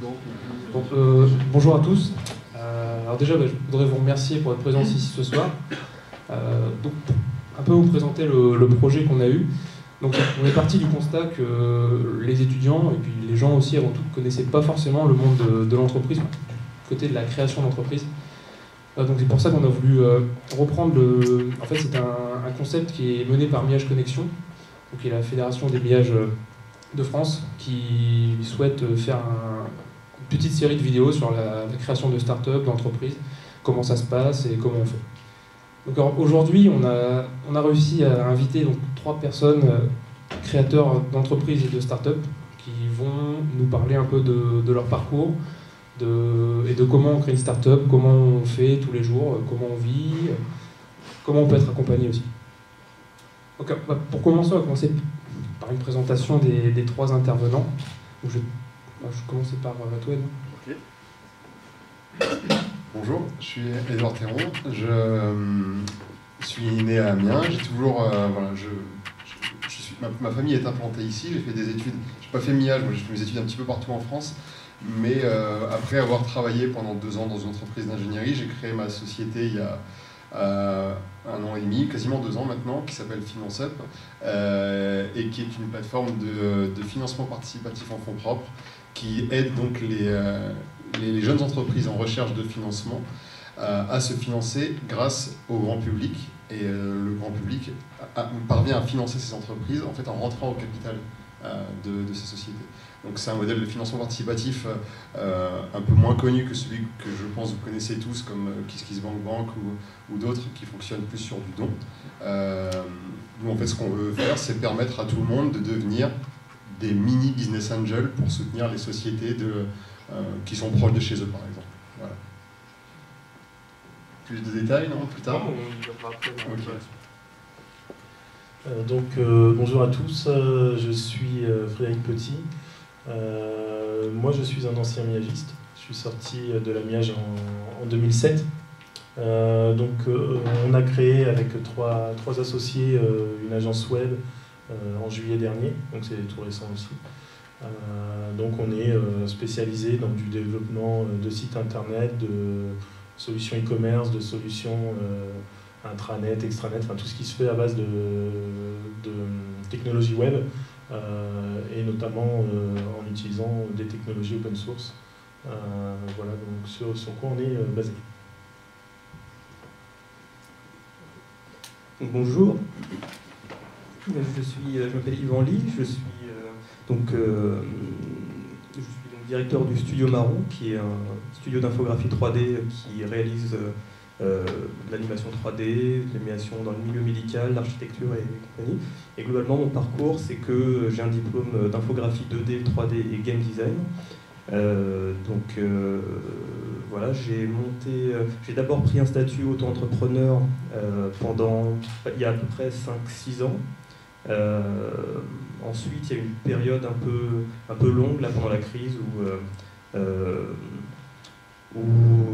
Donc, bonjour à tous. Alors déjà, je voudrais vous remercier pour votre présence ici ce soir. Donc, un peu vous présenter le projet qu'on a eu. Donc, on est parti du constat que les étudiants et puis les gens aussi avant tout ne connaissaient pas forcément le monde de l'entreprise, du côté de la création d'entreprise. Donc c'est pour ça qu'on a voulu reprendre En fait, c'est un concept qui est mené par Miage Connexion, qui est la fédération des Miages de France, qui souhaite faire une petite série de vidéos sur la création de start-up, d'entreprises, comment ça se passe et comment on fait. Donc aujourd'hui, on a réussi à inviter donc 3 personnes, créateurs d'entreprises et de start-up, qui vont nous parler un peu de leur parcours, et de comment on crée une start-up, comment on fait tous les jours, comment on vit, comment on peut être accompagné aussi. Donc, pour commencer, on va commencer par une présentation des 3 intervenants. Donc, je vais commencer par toi, Edouard. Ok. Bonjour, je suis Edouard Théron, je suis né à Amiens, j'ai toujours, ma famille est implantée ici, j'ai fait des études, je n'ai pas fait Miage, moi j'ai fait mes études un petit peu partout en France, mais après avoir travaillé pendant 2 ans dans une entreprise d'ingénierie, j'ai créé ma société il y a 1 an et demi, quasiment 2 ans maintenant, qui s'appelle FinanceUp, et qui est une plateforme de financement participatif en fonds propres, qui aide donc les jeunes entreprises en recherche de financement à se financer grâce au grand public. Et le grand public parvient à financer ces entreprises en fait, en rentrant au capital de ces sociétés. Donc c'est un modèle de financement participatif un peu moins connu que celui que je pense vous connaissez tous, comme KissKissBankBank ou d'autres qui fonctionnent plus sur du don. Nous, en fait, ce qu'on veut faire, c'est permettre à tout le monde de devenir des mini business angels pour soutenir les sociétés qui sont proches de chez eux, par exemple. Voilà. Plus de détails, non? Plus tard? Non, on y verra après. Okay. Bonjour à tous, je suis Frédéric Petit. Moi, je suis un ancien miagiste. Je suis sorti de la Miage en 2007. On a créé avec trois associés une agence web en juillet dernier, donc c'est tout récent aussi. Donc on est spécialisé dans du développement de sites internet, de solutions e-commerce, de solutions intranet, extranet, enfin tout ce qui se fait à base de technologies web, et notamment en utilisant des technologies open source. Voilà donc sur quoi on est basé. Bonjour, je m'appelle Yvan Ly, je suis directeur du Studio Marron, qui est un studio d'infographie 3D qui réalise l'animation 3D, l'animation dans le milieu médical, l'architecture et compagnie. Et globalement, mon parcours, c'est que j'ai un diplôme d'infographie 2D, 3D et game design. Voilà, j'ai d'abord pris un statut auto-entrepreneur il y a à peu près 5-6 ans. Ensuite, il y a eu une période un peu longue là, pendant la crise où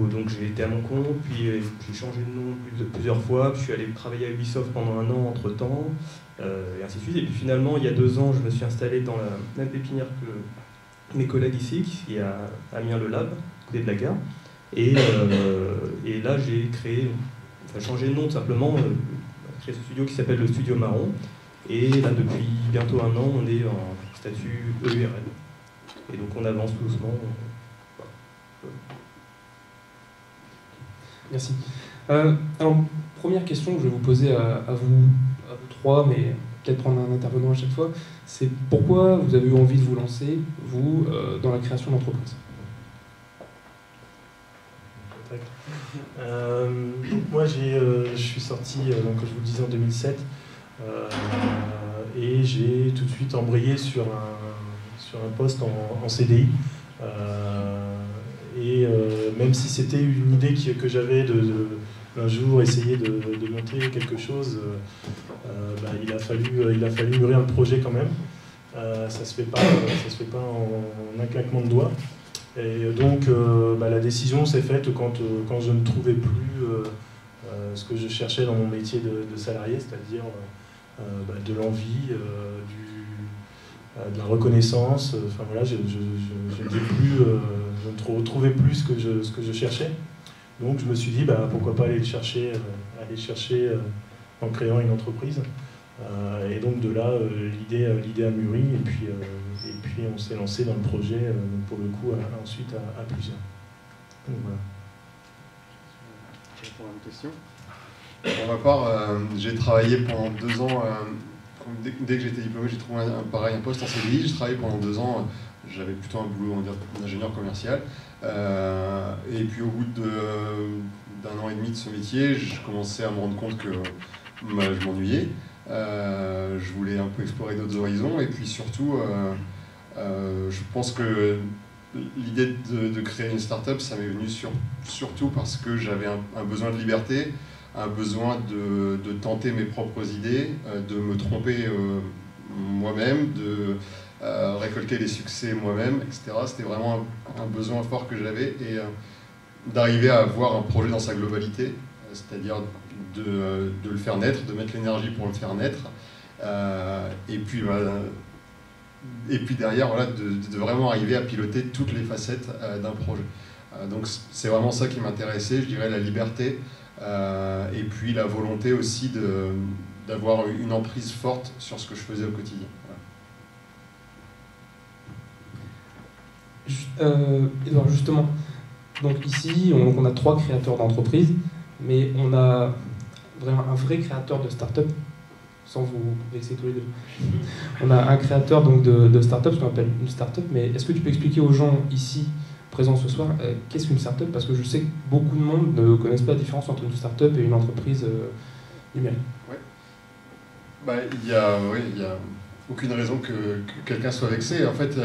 donc j'ai été à mon compte, puis j'ai changé de nom plusieurs fois, puis je suis allé travailler à Ubisoft pendant 1 an entre-temps, et ainsi de suite. Et puis finalement, il y a 2 ans, je me suis installé dans la même pépinière que mes collègues ici, qui est à Amiens-le-Lab, à côté de la gare. Et là, j'ai changé de nom tout simplement, créé ce studio qui s'appelle le Studio Marron. Et là, depuis bientôt 1 an, on est en statut EURL. Et donc on avance doucement. Merci. Alors, première question que je vais vous poser à vous 3, mais peut-être prendre un intervenant à chaque fois, c'est pourquoi vous avez eu envie de vous lancer, vous, dans la création d'entreprise? Moi, je suis sorti, donc, comme je vous le disais, en 2007, et j'ai tout de suite embrayé sur un poste en CDI. Même si c'était une idée que j'avais d'un jour essayer de monter quelque chose, il a fallu mûrir le projet quand même. Ça se fait pas en un claquement de doigts. Et donc la décision s'est faite quand je ne trouvais plus ce que je cherchais dans mon métier de salarié, c'est-à-dire de l'envie, de la reconnaissance. Enfin voilà, je n'étais plus trouvais plus ce que je cherchais. Donc je me suis dit, pourquoi pas aller le chercher, en créant une entreprise. Et donc de là, l'idée a mûri, et puis on s'est lancé dans le projet, pour le coup, ensuite à plusieurs. Donc voilà. Je réponds à une question. Pour ma part, j'ai travaillé pendant 2 ans, dès que j'étais diplômé, j'ai trouvé un poste en CDI. J'ai travaillé pendant 2 ans, j'avais plutôt un boulot d'ingénieur commercial. Et puis au bout d'un an et demi de ce métier, je commençais à me rendre compte que je m'ennuyais. Je voulais un peu explorer d'autres horizons, et puis surtout, je pense que l'idée de créer une start-up, ça m'est venu surtout parce que j'avais un besoin de liberté, un besoin de tenter mes propres idées, de me tromper moi-même, de récolter les succès moi-même, etc. C'était vraiment un besoin fort que j'avais, et d'arriver à avoir un projet dans sa globalité, c'est-à-dire de le faire naître, de mettre l'énergie pour le faire naître, et puis derrière, voilà, de vraiment arriver à piloter toutes les facettes d'un projet. Donc c'est vraiment ça qui m'intéressait, je dirais, la liberté, et puis la volonté aussi d'avoir une emprise forte sur ce que je faisais au quotidien. Voilà. Edouard, justement, donc ici, on a 3 créateurs d'entreprises, mais on a vraiment un vrai créateur de start-up, sans vous vexer tous les deux. On a un créateur donc de start-up, ce qu'on appelle une start-up, mais est-ce que tu peux expliquer aux gens ici, présents ce soir, qu'est-ce qu'une start-up? Parce que je sais que beaucoup de monde ne connaissent pas la différence entre une start-up et une entreprise numérique. Ouais. Il y a aucune raison que quelqu'un soit vexé. En fait,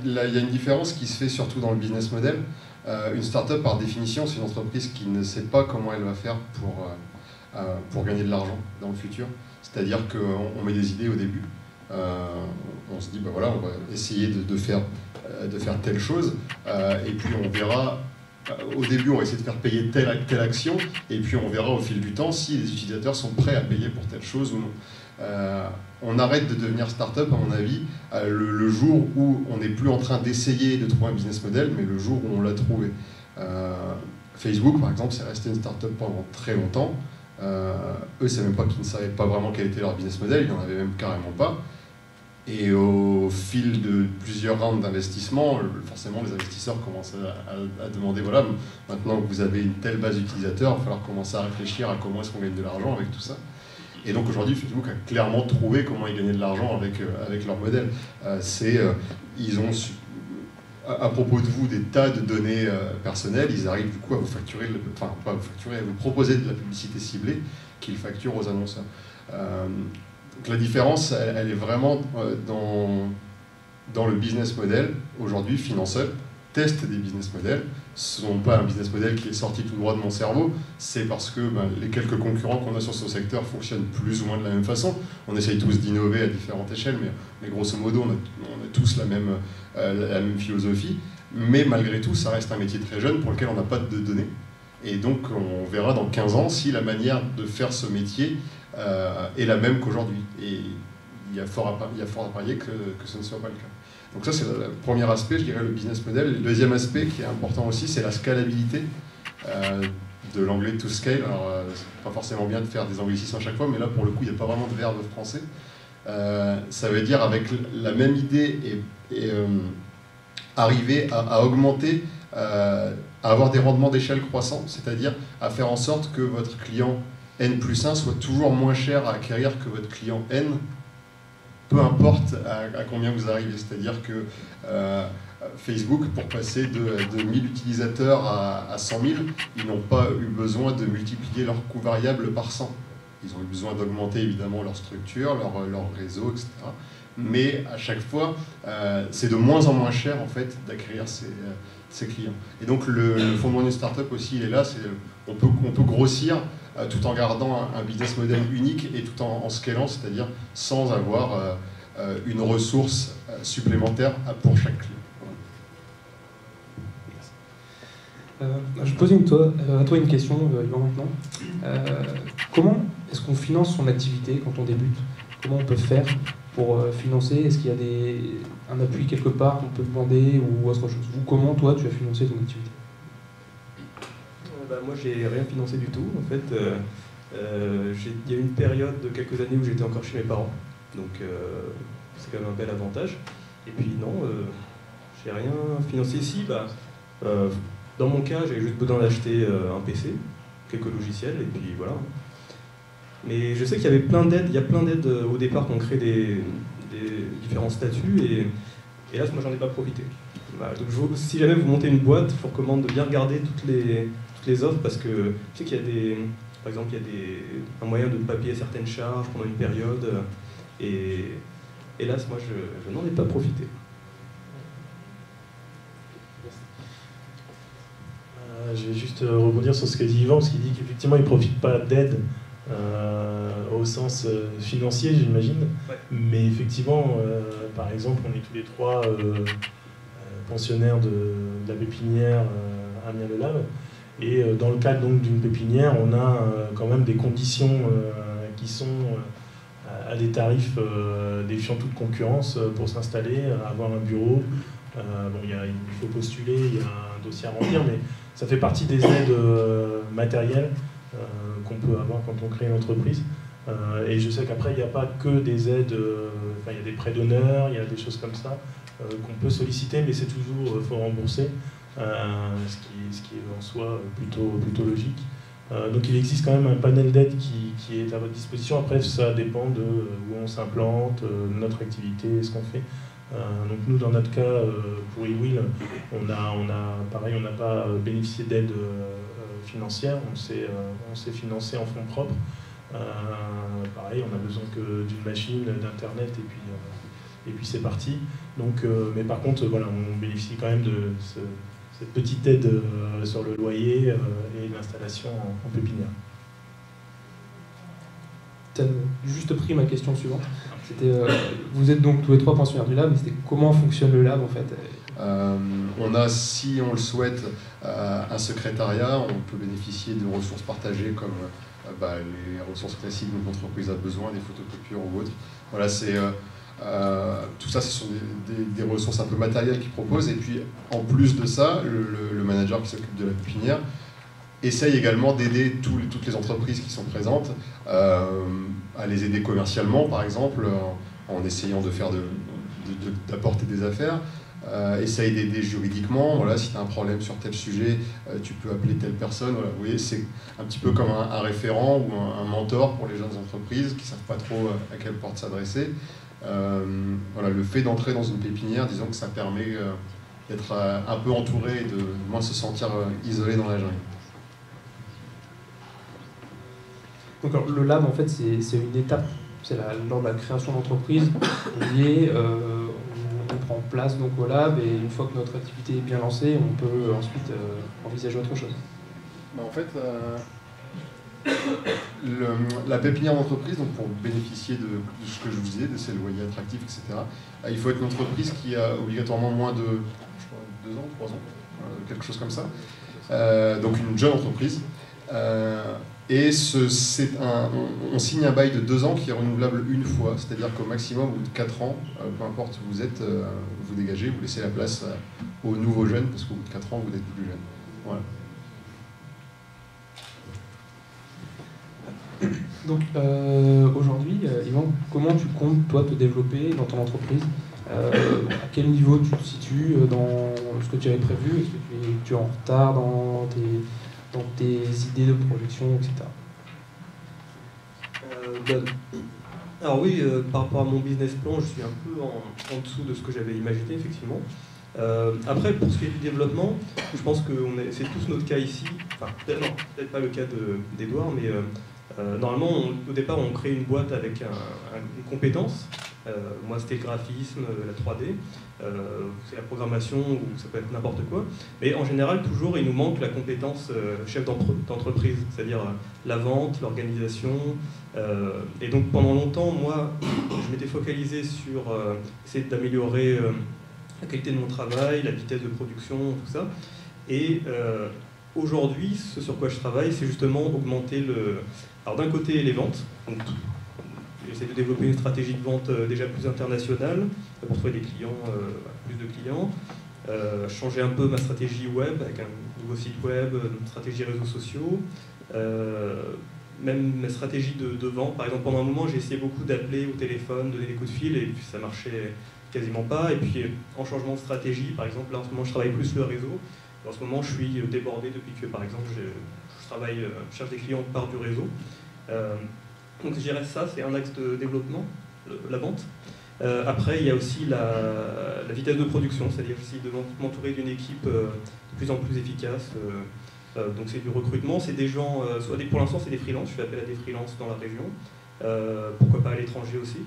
il y a une différence qui se fait surtout dans le business model. Une start-up, par définition, c'est une entreprise qui ne sait pas comment elle va faire pour gagner de l'argent dans le futur. C'est-à-dire qu'on met des idées au début, on se dit, voilà, on va essayer de faire telle chose, et puis on verra, au début on va essayer de faire payer telle action, et puis on verra au fil du temps si les utilisateurs sont prêts à payer pour telle chose ou non. On arrête de devenir start-up, à mon avis, le jour où on n'est plus en train d'essayer de trouver un business model, mais le jour où on l'a trouvé. Facebook, par exemple, c'est resté une start-up pendant très longtemps. Eux, c'est même pas qu'ils ne savaient pas vraiment quel était leur business model, ils n'en avaient même carrément pas. Et au fil de plusieurs rounds d'investissement, forcément, les investisseurs commencent à demander, voilà, maintenant que vous avez une telle base d'utilisateurs, il va falloir commencer à réfléchir à comment est-ce qu'on gagne de l'argent avec tout ça. Et donc aujourd'hui, Facebook a clairement trouvé comment ils gagnaient de l'argent avec leur modèle. Ils ont à propos de vous des tas de données personnelles, ils arrivent du coup à vous facturer, enfin pas à vous facturer, à vous proposer de la publicité ciblée qu'ils facturent aux annonceurs. Donc la différence, elle est vraiment dans le business model. Aujourd'hui, Finansol teste des business models. Ce n'est pas un business model qui est sorti tout droit de mon cerveau, c'est parce que les quelques concurrents qu'on a sur ce secteur fonctionnent plus ou moins de la même façon. On essaye tous d'innover à différentes échelles, mais grosso modo, on a tous la même philosophie. Mais malgré tout, ça reste un métier très jeune pour lequel on n'a pas de données. Et donc, on verra dans 15 ans si la manière de faire ce métier est la même qu'aujourd'hui. Et il y a fort à parier que ce ne soit pas le cas. Donc ça, c'est le premier aspect, je dirais, le business model. Le deuxième aspect qui est important aussi, c'est la scalabilité, de l'anglais to scale. Alors, c'est pas forcément bien de faire des anglicismes à chaque fois, mais là, pour le coup, il n'y a pas vraiment de verbe français. Ça veut dire, avec la même idée, et arriver à augmenter, à avoir des rendements d'échelle croissants, c'est-à-dire à faire en sorte que votre client N+1 soit toujours moins cher à acquérir que votre client N, peu importe à combien vous arrivez. C'est-à-dire que Facebook, pour passer de 1000 utilisateurs à 100 000, ils n'ont pas eu besoin de multiplier leur coût variable par 100. Ils ont eu besoin d'augmenter évidemment leur structure, leur réseau, etc. Mais à chaque fois, c'est de moins en moins cher en fait d'acquérir ces clients. Et donc le fondement d'une startup aussi, il est là, on peut grossir tout en gardant un business model unique et tout en scalant, c'est-à-dire sans avoir une ressource supplémentaire pour chaque client. Je pose à toi une question, Yvan, maintenant. Comment est-ce qu'on finance son activité quand on débute? Comment on peut faire pour financer? Est-ce qu'il y a un appui quelque part qu'on peut demander ou autre chose? Ou comment toi tu as financé ton activité? Moi j'ai rien financé du tout en fait. Il y a eu une période de quelques années où j'étais encore chez mes parents, donc c'est quand même un bel avantage. Et puis non, j'ai rien financé ici. Dans mon cas, j'avais juste besoin d'acheter un PC, quelques logiciels, et puis voilà. Mais je sais qu'il y avait plein d'aides, il y a plein d'aides au départ qu'on crée des différents statuts, et là, moi j'en ai pas profité. Donc, si jamais vous montez une boîte, je vous recommande de bien regarder toutes les offres, parce que je sais qu'il y a par exemple, il y a un moyen de ne pas payer certaines charges pendant une période, et hélas, moi je n'en ai pas profité. Je vais juste rebondir sur ce que dit Yvan, parce qu'il dit qu'effectivement il ne profite pas d'aide au sens financier, j'imagine. Ouais. Mais effectivement, par exemple, on est tous les trois pensionnaires de la pépinière Amiens-le-Lab. Et dans le cadre donc d'une pépinière, on a quand même des conditions qui sont à des tarifs défiant toute concurrence pour s'installer, avoir un bureau. Il faut postuler, il y a un dossier à remplir, mais ça fait partie des aides matérielles qu'on peut avoir quand on crée une entreprise. Et je sais qu'après, il n'y a pas que des aides, il y a des prêts d'honneur, il y a des choses comme ça qu'on peut solliciter, mais c'est toujours, faut rembourser, ce qui est en soi plutôt logique. Donc il existe quand même un panel d'aides qui est à votre disposition. Après, ça dépend de où on s'implante, notre activité, ce qu'on fait. Donc nous, dans notre cas, pour eWill, on n'a pas bénéficié d'aide financière, on s'est financé en fonds propres. Pareil, on a besoin que d'une machine, d'internet, et puis c'est parti. Donc, mais par contre, voilà, on bénéficie quand même de cette petite aide sur le loyer et l'installation en pépinière. Tu as juste pris ma question suivante. C'était, vous êtes donc tous les trois pensionnaires du lab, mais c'était comment fonctionne le lab en fait? On a, si on le souhaite, un secrétariat. On peut bénéficier de ressources partagées comme les ressources classiques dont l'entreprise a besoin, des photocopieurs ou autres. Voilà, tout ça, ce sont des ressources un peu matérielles qu'ils proposent. Et puis, en plus de ça, le manager qui s'occupe de la pépinière essaye également d'aider toutes les entreprises qui sont présentes à les aider commercialement, par exemple, en essayant d'apporter des affaires. Essaye d'aider juridiquement. Voilà, si tu as un problème sur tel sujet, tu peux appeler telle personne. Voilà, vous voyez, c'est un petit peu comme un référent ou un mentor pour les jeunes entreprises qui ne savent pas trop à quelle porte s'adresser. Voilà, le fait d'entrer dans une pépinière, disons que ça permet d'être un peu entouré et de moins se sentir isolé dans la jungle. Donc alors, le lab en fait c'est une étape, c'est lors de la création d'entreprise, on prend place donc au lab, et une fois que notre activité est bien lancée, on peut ensuite envisager autre chose. En fait, la pépinière d'entreprise, donc pour bénéficier de ce que je vous disais, de ces loyers attractifs, etc., il faut être une entreprise qui a obligatoirement moins de 2 ans, 3 ans, quelque chose comme ça. Donc une jeune entreprise. Et on signe un bail de 2 ans qui est renouvelable une fois, c'est-à-dire qu'au maximum, au bout de 4 ans, peu importe où vous êtes, vous dégagez, vous laissez la place aux nouveaux jeunes, parce qu'au bout de 4 ans, vous n'êtes plus jeune. Voilà. Donc aujourd'hui, Yvan, comment tu comptes toi te développer dans ton entreprise? À quel niveau tu te situes dans ce que tu avais prévu? Est-ce que tu es en retard dans tes idées de projection, etc. Alors oui, par rapport à mon business plan, je suis un peu en dessous de ce que j'avais imaginé, effectivement. Après, pour ce qui est du développement, je pense que c'est tous notre cas ici. Enfin, peut-être pas le cas d'Edouard, mais normalement, au départ, on crée une boîte avec une compétence. Moi, c'était le graphisme, la 3D, c'est la programmation, ou ça peut être n'importe quoi. Mais en général, toujours, il nous manque la compétence chef d'entreprise, c'est-à-dire la vente, l'organisation. Et donc, pendant longtemps, moi, je m'étais focalisé sur essayer d'améliorer la qualité de mon travail, la vitesse de production, tout ça. Et aujourd'hui, ce sur quoi je travaille, c'est justement augmenter alors d'un côté, les ventes, donc j'essaie de développer une stratégie de vente déjà plus internationale pour trouver des clients, plus de clients. Changer un peu ma stratégie web avec un nouveau site web, une stratégie réseaux sociaux. Même ma stratégie de vente, par exemple pendant un moment j'ai essayé beaucoup d'appeler au téléphone, donner des coups de fil et puis ça marchait quasiment pas. Et puis en changement de stratégie, par exemple là en ce moment je travaille plus le réseau. Et en ce moment je suis débordé depuis que par exemple je cherche des clients par du réseau. Donc je dirais ça, c'est un axe de développement, la vente. Après il y a aussi la vitesse de production, c'est-à-dire aussi de m'entourer d'une équipe de plus en plus efficace. Donc c'est du recrutement, c'est des gens, pour l'instant c'est des freelances, je fais appel à des freelances dans la région, pourquoi pas à l'étranger aussi.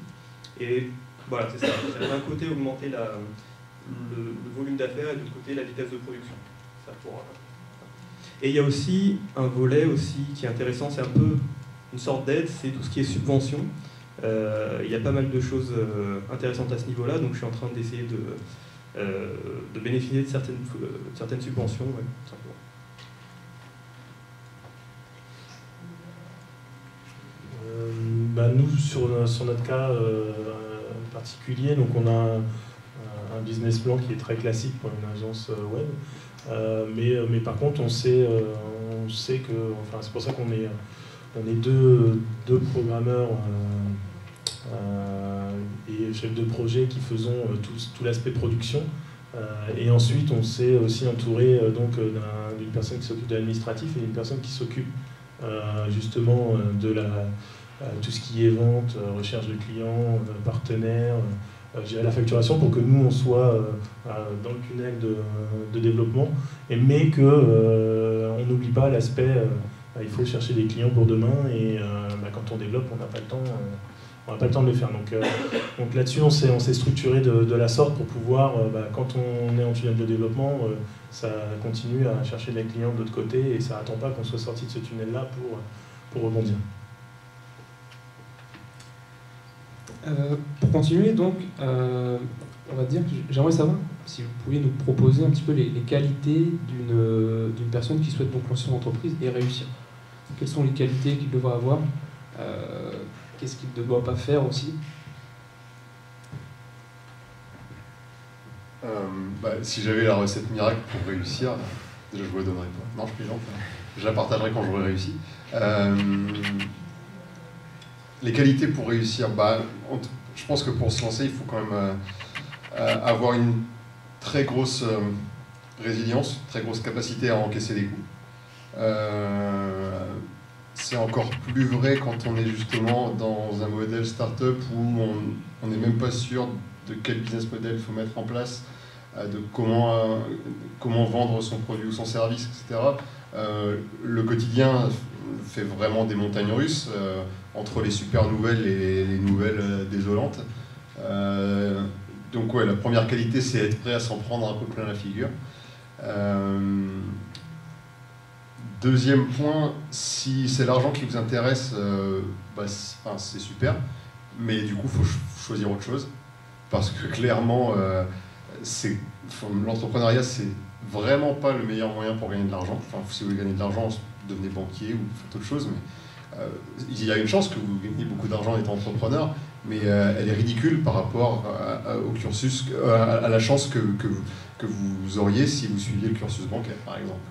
Et voilà, c'est ça, d'un côté augmenter le volume d'affaires et de l'autre côté la vitesse de production. Ça et il y a aussi un volet aussi qui est intéressant, c'est un peu une sorte d'aide, c'est tout ce qui est subvention. Il y a pas mal de choses intéressantes à ce niveau-là, donc je suis en train d'essayer de bénéficier de certaines subventions, ouais, tout simplement. Nous, sur notre cas particulier, donc on a un business plan qui est très classique pour une agence web, mais par contre on sait que, enfin c'est pour ça qu'on est deux programmeurs et chefs de projet qui faisons tout l'aspect production, et ensuite on s'est aussi entouré d'une personne qui s'occupe de l'administratif et d'une personne qui s'occupe justement de tout ce qui est vente, recherche de clients, partenaires, gérer la facturation pour que nous on soit dans le tunnel de développement, mais qu'on n'oublie pas l'aspect il faut chercher des clients pour demain, et quand on développe on n'a pas le temps de le faire. Donc là-dessus on s'est structuré de la sorte pour pouvoir, quand on est en tunnel de développement, ça continue à chercher des clients de l'autre côté et ça n'attend pas qu'on soit sorti de ce tunnel-là pour rebondir. Pour continuer, donc, on va dire que j'aimerais savoir si vous pouviez nous proposer un petit peu les qualités d'une personne qui souhaite donc lancer son entreprise et réussir. Quelles sont les qualités qu'il devra avoir, qu'est-ce qu'il ne doit pas faire aussi? Si j'avais la recette miracle pour réussir, déjà je vous la donnerais pas. Non, je plaisante. Je la partagerai quand j'aurai réussi. Les qualités pour réussir, je pense que pour se lancer, il faut quand même avoir une très grosse résilience, très grosse capacité à encaisser des coups. C'est encore plus vrai quand on est justement dans un modèle start-up où on n'est même pas sûr de quel business model il faut mettre en place, de comment vendre son produit ou son service, etc. Le quotidien fait vraiment des montagnes russes entre les super nouvelles et les nouvelles désolantes. Donc ouais, la première qualité, c'est être prêt à s'en prendre un peu plein la figure. Deuxième point, si c'est l'argent qui vous intéresse, c'est super, mais du coup, il faut choisir autre chose, parce que clairement, l'entrepreneuriat, c'est vraiment pas le meilleur moyen pour gagner de l'argent. Enfin, si vous voulez gagner de l'argent, devenez banquier ou faites autre chose, mais il y a une chance que vous gagnez beaucoup d'argent en étant entrepreneur, mais elle est ridicule par rapport au cursus, à la chance que vous auriez si vous suiviez le cursus bancaire, par exemple.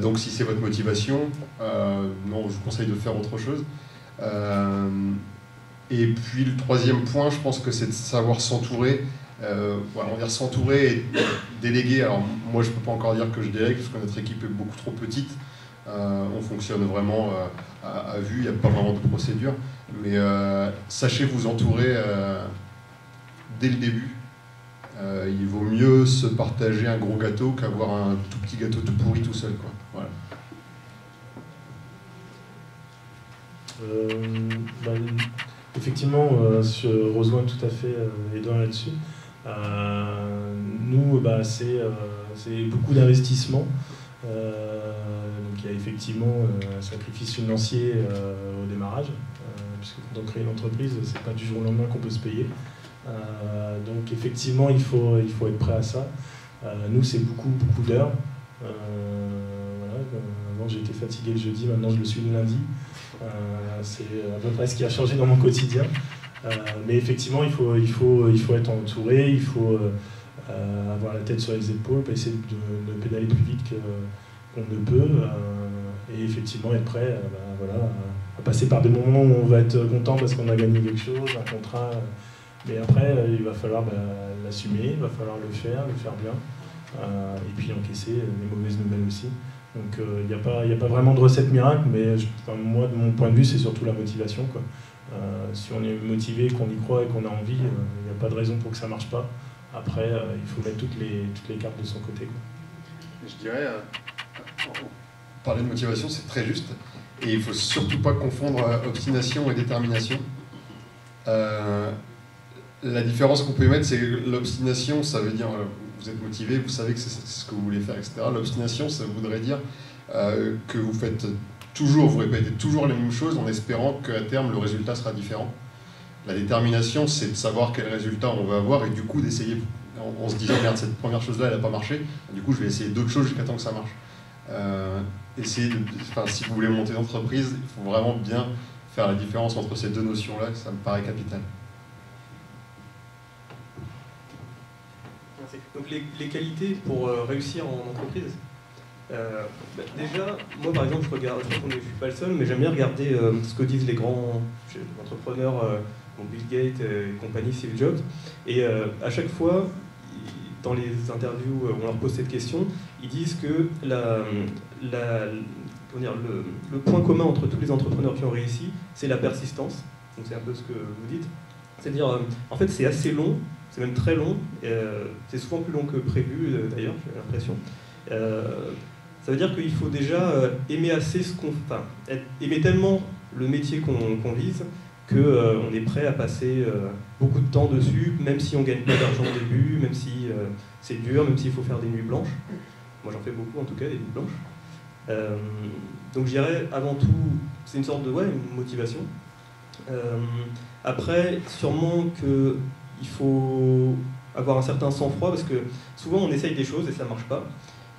Donc si c'est votre motivation, non, je vous conseille de faire autre chose. Et puis le troisième point, je pense que c'est de savoir s'entourer. On va dire s'entourer et déléguer. Alors moi je ne peux pas encore dire que je délègue parce que notre équipe est beaucoup trop petite. On fonctionne vraiment à vue, il n'y a pas vraiment de procédure. Mais sachez vous entourer dès le début. Il vaut mieux se partager un gros gâteau qu'avoir un tout petit gâteau tout pourri tout seul, quoi. Voilà. Effectivement, je rejoins tout à fait Edouard là-dessus. Nous, c'est beaucoup d'investissement. Donc il y a effectivement un sacrifice financier au démarrage, puisque quand on crée une entreprise, c'est pas du jour au lendemain qu'on peut se payer. Donc effectivement, il faut être prêt à ça. Nous, c'est beaucoup d'heures. Avant, j'étais fatigué le jeudi, maintenant je le suis le lundi. C'est à peu près ce qui a changé dans mon quotidien. Mais effectivement, il faut être entouré, il faut avoir la tête sur les épaules, pas essayer de pédaler plus vite qu'on ne peut. Et effectivement, être prêt à passer par des moments où on va être content parce qu'on a gagné quelque chose, un contrat. Mais après, il va falloir l'assumer, il va falloir le faire bien. Et puis encaisser les mauvaises nouvelles aussi. Donc il n'y a pas vraiment de recette miracle, mais moi, de mon point de vue, c'est surtout la motivation, quoi. Si on est motivé, qu'on y croit et qu'on a envie, il n'y a pas de raison pour que ça ne marche pas. Après, il faut mettre toutes les cartes de son côté, quoi. Je dirais, parler de motivation, c'est très juste. Et il ne faut surtout pas confondre obstination et détermination. La différence qu'on peut y mettre, c'est que l'obstination, ça veut dire vous êtes motivé, vous savez que c'est ce que vous voulez faire, etc. L'obstination, ça voudrait dire que vous faites toujours, vous répétez toujours les mêmes choses en espérant qu'à terme, le résultat sera différent. La détermination, c'est de savoir quel résultat on va avoir et du coup d'essayer, en se disant, merde, cette première chose-là, elle n'a pas marché, du coup, je vais essayer d'autres choses jusqu'à temps que ça marche. Si vous voulez monter une entreprise, il faut vraiment bien faire la différence entre ces deux notions-là, ça me paraît capital. Donc les qualités pour réussir en entreprise. Déjà, moi par exemple, je crois que je ne suis pas le seul, mais j'aime bien regarder ce que disent les grands entrepreneurs, Bill Gates et compagnie, Steve Jobs. Et à chaque fois, dans les interviews où on leur pose cette question, ils disent que le point commun entre tous les entrepreneurs qui ont réussi, c'est la persistance. Donc c'est un peu ce que vous dites. C'est-à-dire, en fait, c'est assez long. C'est même très long, c'est souvent plus long que prévu d'ailleurs, j'ai l'impression. Ça veut dire qu'il faut déjà aimer assez aimer tellement le métier qu'on vise qu'on est prêt à passer beaucoup de temps dessus, même si on ne gagne pas d'argent au début, même si c'est dur, même s'il faut faire des nuits blanches. Moi j'en fais beaucoup en tout cas, des nuits blanches. Donc je dirais avant tout, c'est une sorte de une motivation. Après, sûrement que il faut avoir un certain sang-froid parce que souvent on essaye des choses et ça ne marche pas.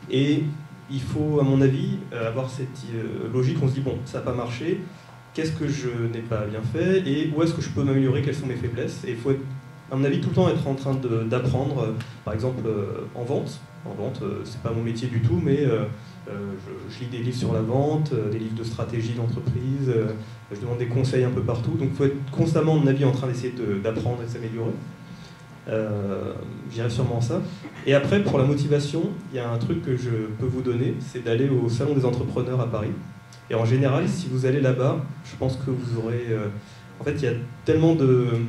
Et il faut, à mon avis, avoir cette logique, on se dit bon, ça n'a pas marché, qu'est-ce que je n'ai pas bien fait et où est-ce que je peux m'améliorer, quelles sont mes faiblesses. Et il faut, à mon avis, tout le temps être en train d'apprendre, par exemple en vente. En vente, c'est pas mon métier du tout, mais je lis des livres sur la vente, des livres de stratégie d'entreprise, je demande des conseils un peu partout. Donc il faut être constamment, à mon avis, en train d'essayer d'apprendre et de s'améliorer. Je dirais sûrement ça. Et après, pour la motivation, il y a un truc que je peux vous donner, c'est d'aller au Salon des entrepreneurs à Paris. Et en général, si vous allez là-bas, je pense que vous aurez... en fait, il y a tellement de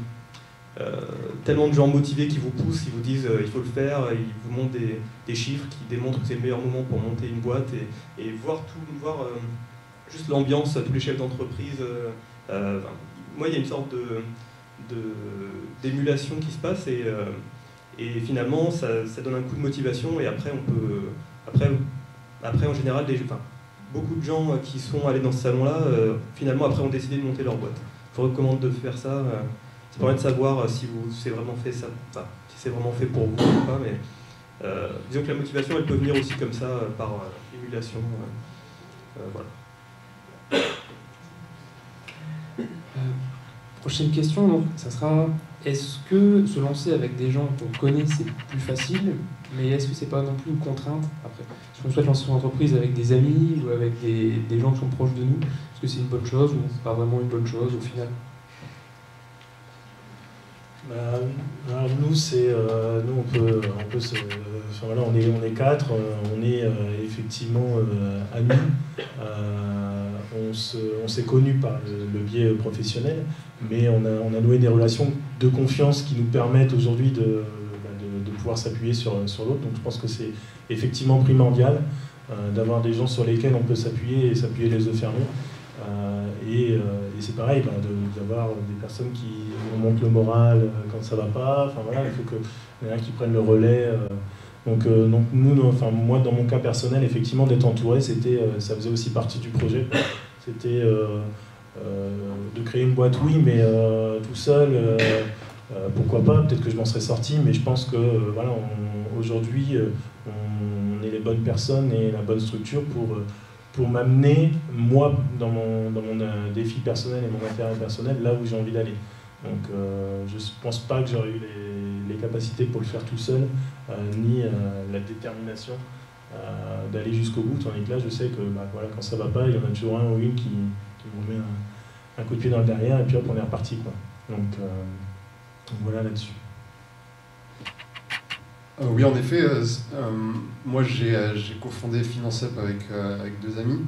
gens motivés qui vous poussent, qui vous disent il faut le faire, ils vous montrent des chiffres qui démontrent que c'est le meilleur moment pour monter une boîte et voir juste l'ambiance, tous les chefs d'entreprise. Moi, il y a une sorte d'émulation qui se passe et finalement ça donne un coup de motivation et après on peut après en général beaucoup de gens qui sont allés dans ce salon là finalement après ont décidé de monter leur boîte. Je vous recommande de faire ça, ça permet de savoir si c'est vraiment fait ça, si c'est vraiment fait pour vous ou pas, mais disons que la motivation elle peut venir aussi comme ça par émulation, voilà. Prochaine question, donc, ça sera est-ce que se lancer avec des gens qu'on connaît c'est plus facile, mais est-ce que c'est pas non plus une contrainte après? Si on souhaite lancer son entreprise avec des amis ou avec des gens qui sont proches de nous, est-ce que c'est une bonne chose ou pas vraiment une bonne chose au final? Alors nous, nous on peut se, voilà, on est quatre, on est effectivement amis. On s'est connus par le biais professionnel, mais on a noué des relations de confiance qui nous permettent aujourd'hui de pouvoir s'appuyer sur l'autre. Donc je pense que c'est effectivement primordial d'avoir des gens sur lesquels on peut s'appuyer et s'appuyer les yeux fermés. Et c'est pareil, d'avoir des personnes qui remontent le moral quand ça va pas. Enfin voilà, il faut qu'il y en ait qui prennent le relais. Donc nous, moi dans mon cas personnel, effectivement, d'être entouré, ça faisait aussi partie du projet. C'était de créer une boîte, oui, mais tout seul, pourquoi pas, peut-être que je m'en serais sorti, mais je pense que aujourd'hui, on est les bonnes personnes et la bonne structure pour m'amener, moi, dans mon défi personnel et mon intérêt personnel, là où j'ai envie d'aller. Donc je ne pense pas que j'aurais eu les capacités pour le faire tout seul, ni la détermination d'aller jusqu'au bout. Tandis que là, je sais que voilà, quand ça ne va pas, il y en a toujours un ou une qui vous met un coup de pied dans le derrière, et puis hop, on est reparti, quoi. Donc voilà là-dessus. Oui, en effet, moi j'ai cofondé FinanceUp avec deux amis.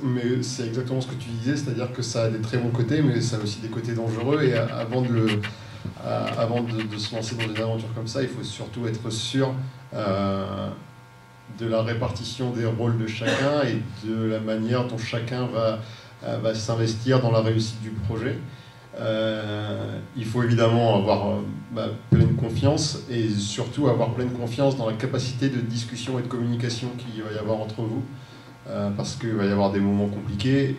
Mais c'est exactement ce que tu disais, c'est-à-dire que ça a des très bons côtés, mais ça a aussi des côtés dangereux. Et avant de se lancer dans une aventure comme ça, il faut surtout être sûr de la répartition des rôles de chacun et de la manière dont chacun va s'investir dans la réussite du projet. Il faut évidemment avoir pleine confiance et surtout avoir pleine confiance dans la capacité de discussion et de communication qu'il va y avoir entre vous, parce qu'il va y avoir des moments compliqués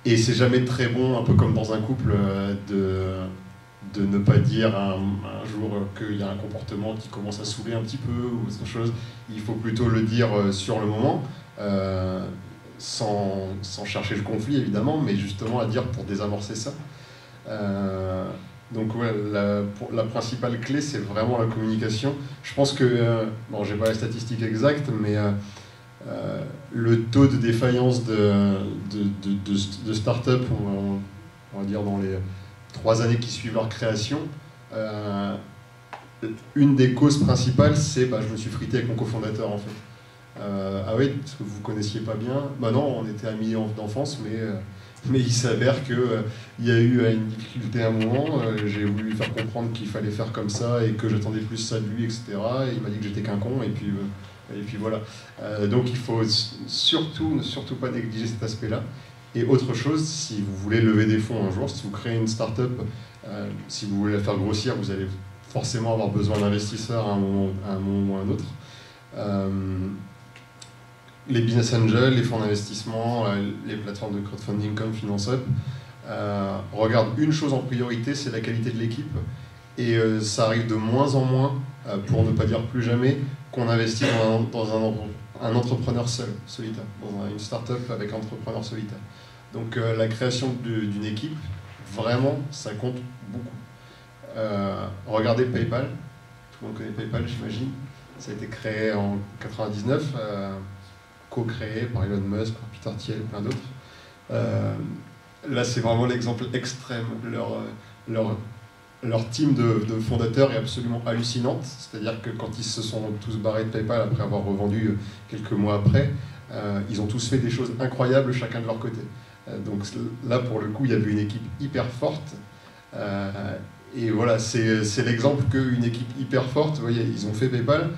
et c'est jamais très bon, un peu comme dans un couple, de ne pas dire un jour qu'il y a un comportement qui commence à saouler un petit peu ou autre chose. Il faut plutôt le dire sur le moment. Sans chercher le conflit évidemment, mais justement à dire pour désamorcer ça. Donc ouais, la principale clé, c'est vraiment la communication. Je pense que, bon, j'ai pas la statistique exacte, mais le taux de défaillance de start-up, on va dire dans les 3 années qui suivent leur création, une des causes principales, c'est je me suis frité avec mon cofondateur en fait. Ah oui, parce que vous ne connaissiez pas bien. Non, on était amis d'enfance, mais il s'avère qu'il y a eu une difficulté à un moment. J'ai voulu lui faire comprendre qu'il fallait faire comme ça et que j'attendais plus ça de lui, etc. Et il m'a dit que j'étais qu'un con, et puis voilà. Donc il faut surtout pas négliger cet aspect-là. Et autre chose, si vous voulez lever des fonds un jour, si vous créez une start-up, si vous voulez la faire grossir, vous allez forcément avoir besoin d'investisseurs à un moment ou à un autre. Les business angels, les fonds d'investissement, les plateformes de crowdfunding comme FinanceUp regardent une chose en priorité, c'est la qualité de l'équipe. Et ça arrive de moins en moins, pour ne pas dire plus jamais, qu'on investit dans un entrepreneur solitaire, dans une start-up avec un entrepreneur solitaire. Donc la création d'une équipe, vraiment, ça compte beaucoup. Regardez PayPal, tout le monde connaît PayPal, j'imagine. Ça a été créé en 99. Co-créé par Elon Musk, par Peter Thiel et plein d'autres. Là, c'est vraiment l'exemple extrême. Leur team de fondateurs est absolument hallucinante. C'est-à-dire que quand ils se sont tous barrés de PayPal après avoir revendu quelques mois après, ils ont tous fait des choses incroyables chacun de leur côté. Donc là, pour le coup, il y avait une équipe hyper forte. Et voilà, c'est l'exemple qu'une équipe hyper forte, vous voyez, ils ont fait PayPal,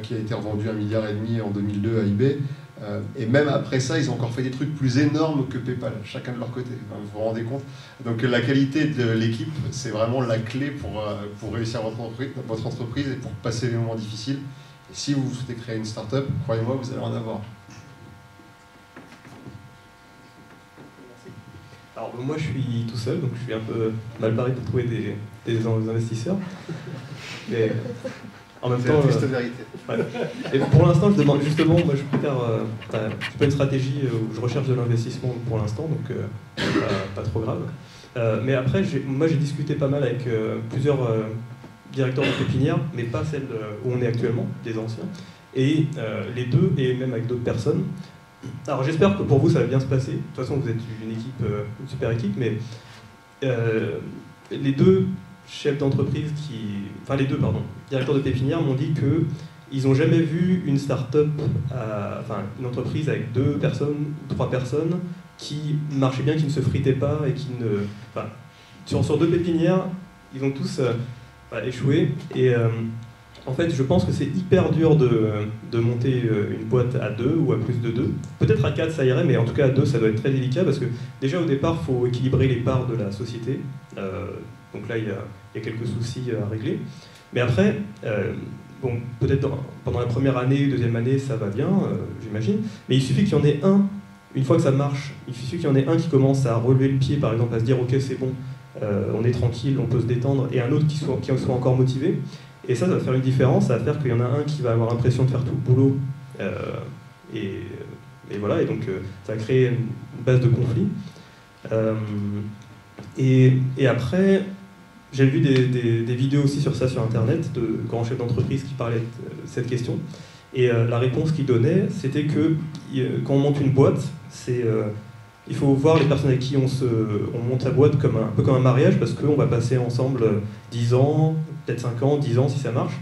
qui a été revendu 1,5 milliard en 2002 à eBay. Et même après ça, ils ont encore fait des trucs plus énormes que PayPal, chacun de leur côté. Enfin, vous vous rendez compte? Donc la qualité de l'équipe, c'est vraiment la clé pour réussir votre entreprise et pour passer les moments difficiles. Et si vous souhaitez créer une start-up, croyez-moi, vous allez en avoir. Alors moi je suis tout seul, donc je suis un peu mal barré pour trouver des investisseurs. Mais en même temps, vérité. Ouais. Et pour l'instant, je demande justement, moi je préfère, c'est pas une stratégie où je recherche de l'investissement pour l'instant, donc pas trop grave. Mais après, moi j'ai discuté pas mal avec plusieurs directeurs de pépinières, mais pas celle où on est actuellement, des anciens, et les deux, et même avec d'autres personnes. Alors j'espère que pour vous ça va bien se passer. De toute façon, vous êtes une équipe, une super équipe, mais les deux chefs d'entreprise les deux directeurs de pépinière m'ont dit qu'ils n'ont jamais vu une start-up, une entreprise avec 2 personnes, 3 personnes qui marchait bien, qui ne se fritait pas et qui ne... sur 2 pépinières, ils ont tous échoué. Et en fait, je pense que c'est hyper dur de monter une boîte à 2 ou à plus de 2. Peut-être à 4 ça irait, mais en tout cas à 2 ça doit être très délicat parce que déjà au départ, il faut équilibrer les parts de la société. Donc là, il y a quelques soucis à régler. Mais après, peut-être pendant la première année, deuxième année, ça va bien, j'imagine. Mais il suffit qu'il y en ait un, une fois que ça marche, il suffit qu'il y en ait un qui commence à relever le pied, par exemple, à se dire « Ok, c'est bon, on est tranquille, on peut se détendre », et un autre qui soit encore motivé. Et ça va faire une différence, ça va faire qu'il y en a un qui va avoir l'impression de faire tout le boulot, et voilà, et donc ça va créer une base de conflit. Et après, j'ai vu des vidéos aussi sur ça sur Internet, de grands chefs d'entreprise qui parlaient de cette question. Et la réponse qu'ils donnaient, c'était que quand on monte une boîte, il faut voir les personnes avec qui on monte sa boîte un peu comme un mariage, parce qu'on va passer ensemble 10 ans, peut-être 5 ans, 10 ans si ça marche.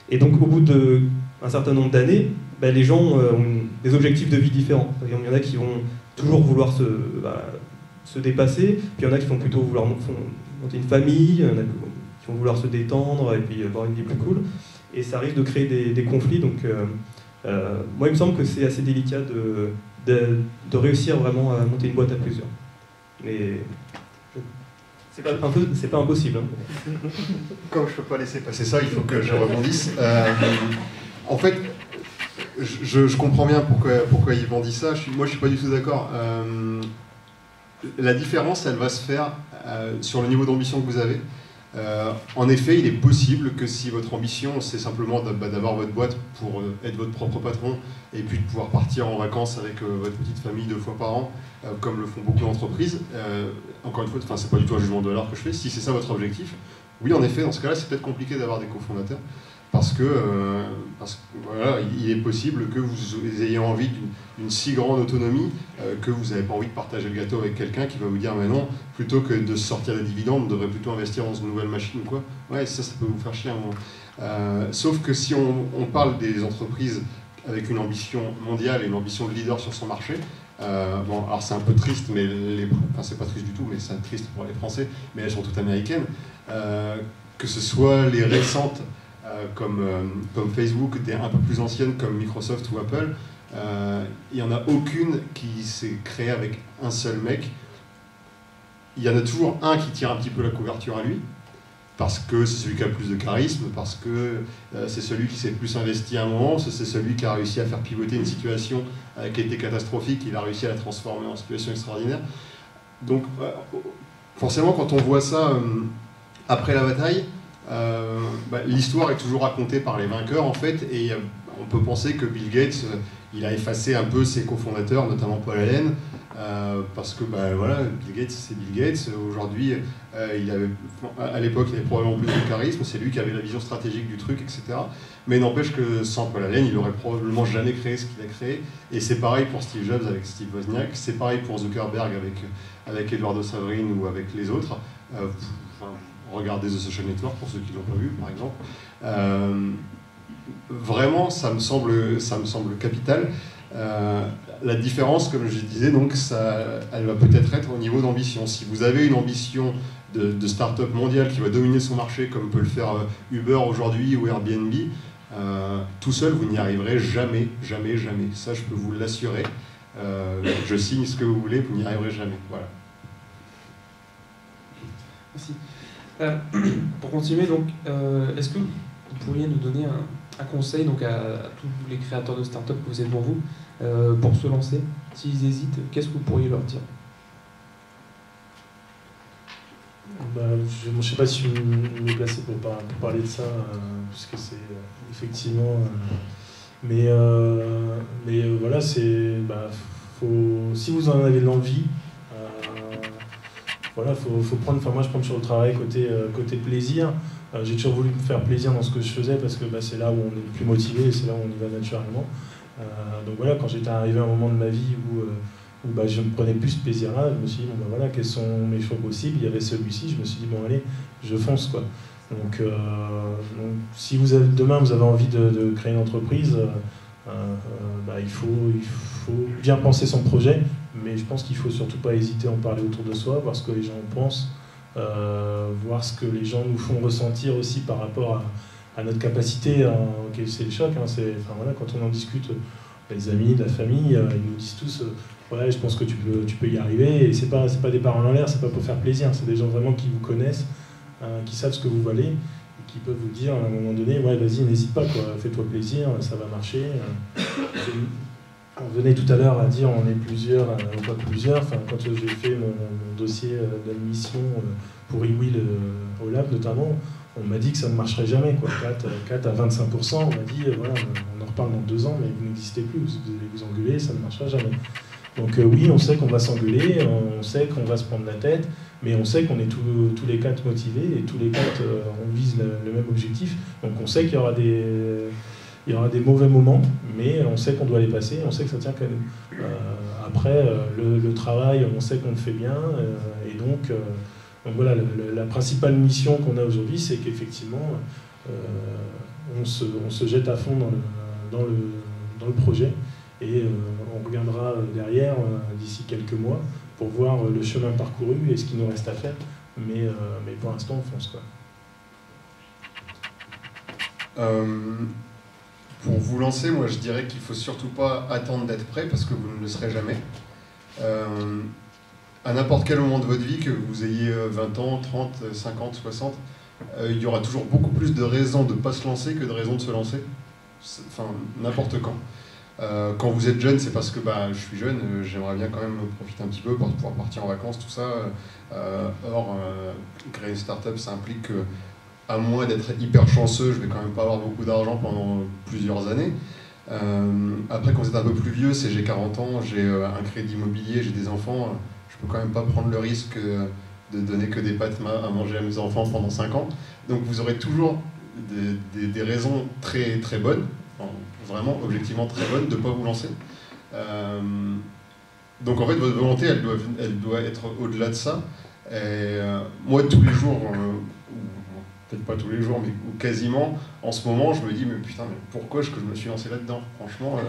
Et donc au bout d'un certain nombre d'années, les gens ont des objectifs de vie différents. Il y en a qui vont toujours vouloir se dépasser, puis il y en a qui vont plutôt vouloir monter une famille, il y en a qui vont vouloir se détendre et puis avoir une vie plus cool. Et ça risque de créer des conflits. Donc moi il me semble que c'est assez délicat de réussir vraiment à monter une boîte à plusieurs. Mais c'est pas impossible. Hein. Comme je peux pas laisser passer ça, il faut que je rebondisse. En fait, je comprends bien pourquoi Yvan dit ça. Moi, je suis pas du tout d'accord. La différence, elle va se faire sur le niveau d'ambition que vous avez. En effet, il est possible que si votre ambition, c'est simplement d'avoir votre boîte pour être votre propre patron et puis de pouvoir partir en vacances avec votre petite famille 2 fois par an, comme le font beaucoup d'entreprises, encore une fois, c'est pas du tout un jugement de valeur que je fais, si c'est ça votre objectif, oui, en effet, dans ce cas-là, c'est peut-être compliqué d'avoir des cofondateurs, parce que voilà, il est possible que vous ayez envie d'une si grande autonomie que vous n'avez pas envie de partager le gâteau avec quelqu'un qui va vous dire mais non, plutôt que de sortir des dividendes, on devrait plutôt investir dans une nouvelle machine ou quoi. Ouais, ça peut vous faire chier. Sauf que si on parle des entreprises avec une ambition mondiale et une ambition de leader sur son marché, bon, alors c'est un peu triste, mais enfin c'est pas triste du tout, mais c'est triste pour les Français, mais elles sont toutes américaines, que ce soit les récentes comme Facebook, des un peu plus anciennes comme Microsoft ou Apple, il n'y en a aucune qui s'est créée avec un seul mec. Il y en a toujours un qui tire un petit peu la couverture à lui, parce que c'est celui qui a le plus de charisme, parce que c'est celui qui s'est plus investi à un moment, c'est celui qui a réussi à faire pivoter une situation qui était catastrophique, il a réussi à la transformer en situation extraordinaire. Donc forcément quand on voit ça après la bataille, l'histoire est toujours racontée par les vainqueurs en fait, et on peut penser que Bill Gates il a effacé un peu ses cofondateurs, notamment Paul Allen, parce que voilà, Bill Gates c'est Bill Gates. Aujourd'hui, à l'époque il avait probablement plus de charisme, c'est lui qui avait la vision stratégique du truc, etc. Mais n'empêche que sans Paul Allen, il aurait probablement jamais créé ce qu'il a créé. Et c'est pareil pour Steve Jobs avec Steve Wozniak, c'est pareil pour Zuckerberg avec Eduardo Saverin ou avec les autres. Regardez The Social Network pour ceux qui ne l'ont pas vu, par exemple. Vraiment, ça me semble capital. La différence, comme je disais, donc, elle va peut-être être au niveau d'ambition. Si vous avez une ambition de start-up mondiale qui va dominer son marché, comme peut le faire Uber aujourd'hui ou Airbnb, tout seul, vous n'y arriverez jamais, jamais, jamais. Ça, je peux vous l'assurer. Je signe ce que vous voulez, vous n'y arriverez jamais. Voilà. Merci. Pour continuer, donc, est-ce que vous pourriez nous donner un conseil donc, à tous les créateurs de start-up que vous êtes pour vous, pour se lancer? S'ils hésitent, qu'est-ce que vous pourriez leur dire? Je ne sais pas si je suis mieux placé pour parler de ça, puisque c'est effectivement... mais voilà, c'est... si vous en avez l'envie, voilà, faut prendre... Enfin, moi, je prends sur le travail côté plaisir. J'ai toujours voulu me faire plaisir dans ce que je faisais, parce que c'est là où on est le plus motivé, et c'est là où on y va naturellement. Donc voilà, quand j'étais arrivé à un moment de ma vie où je ne prenais plus ce plaisir-là, je me suis dit, voilà, quels sont mes choix possibles? Il y avait celui-ci, je me suis dit, bon allez, je fonce, quoi. Donc si demain vous avez envie de créer une entreprise, il faut bien penser son projet, mais je pense qu'il ne faut surtout pas hésiter à en parler autour de soi, voir ce que les gens en pensent, voir ce que les gens nous font ressentir aussi par rapport à notre capacité à encaisser le choc. Quand on en discute, les amis, la famille, ils nous disent tous ouais, je pense que tu peux y arriver, et c'est pas des paroles en l'air, c'est pas pour faire plaisir, c'est des gens vraiment qui vous connaissent, qui savent ce que vous valez, et qui peuvent vous dire à un moment donné, ouais, vas-y, n'hésite pas, quoi, fais-toi plaisir, ça va marcher. On venait tout à l'heure à dire on est plusieurs, ou pas plusieurs. Quand j'ai fait mon dossier d'admission pour eWill au Lab notamment, on m'a dit que ça ne marcherait jamais, quoi. 4 à 25%, on m'a dit, voilà, on en reparle dans 2 ans, mais vous n'existez plus, vous allez vous engueuler, ça ne marchera jamais. Donc oui, on sait qu'on va s'engueuler, on sait qu'on va se prendre la tête, mais on sait qu'on est tous les 4 motivés, et tous les 4, on vise le même objectif. Donc on sait qu'il y aura des mauvais moments, mais on sait qu'on doit les passer, on sait que ça tient quand même. Après, le travail, on sait qu'on le fait bien, et donc voilà, la principale mission qu'on a aujourd'hui, c'est qu'effectivement, on se jette à fond dans le projet, et on reviendra derrière d'ici quelques mois pour voir le chemin parcouru et ce qu'il nous reste à faire, mais pour l'instant, on fonce, quoi. Pour vous lancer, moi je dirais qu'il ne faut surtout pas attendre d'être prêt, parce que vous ne le serez jamais. À n'importe quel moment de votre vie, que vous ayez 20 ans, 30, 50, 60, il y aura toujours beaucoup plus de raisons de ne pas se lancer que de raisons de se lancer. Enfin, n'importe quand. Quand vous êtes jeune, c'est parce que je suis jeune, j'aimerais bien quand même profiter un petit peu pour pouvoir partir en vacances, tout ça. Or, créer une start-up, ça implique que, à moins d'être hyper chanceux, je vais quand même pas avoir beaucoup d'argent pendant plusieurs années. Après, quand vous êtes un peu plus vieux, j'ai 40 ans, j'ai un crédit immobilier, j'ai des enfants, je peux quand même pas prendre le risque de donner que des pâtes à manger à mes enfants pendant 5 ans. Donc vous aurez toujours des raisons très, très bonnes, vraiment objectivement très bonnes, de ne pas vous lancer. Donc en fait, votre volonté, elle doit être au-delà de ça. Et, moi, tous les jours, peut-être pas tous les jours, mais quasiment, en ce moment, je me dis, mais putain, mais pourquoi est-ce que je me suis lancé là-dedans? Franchement,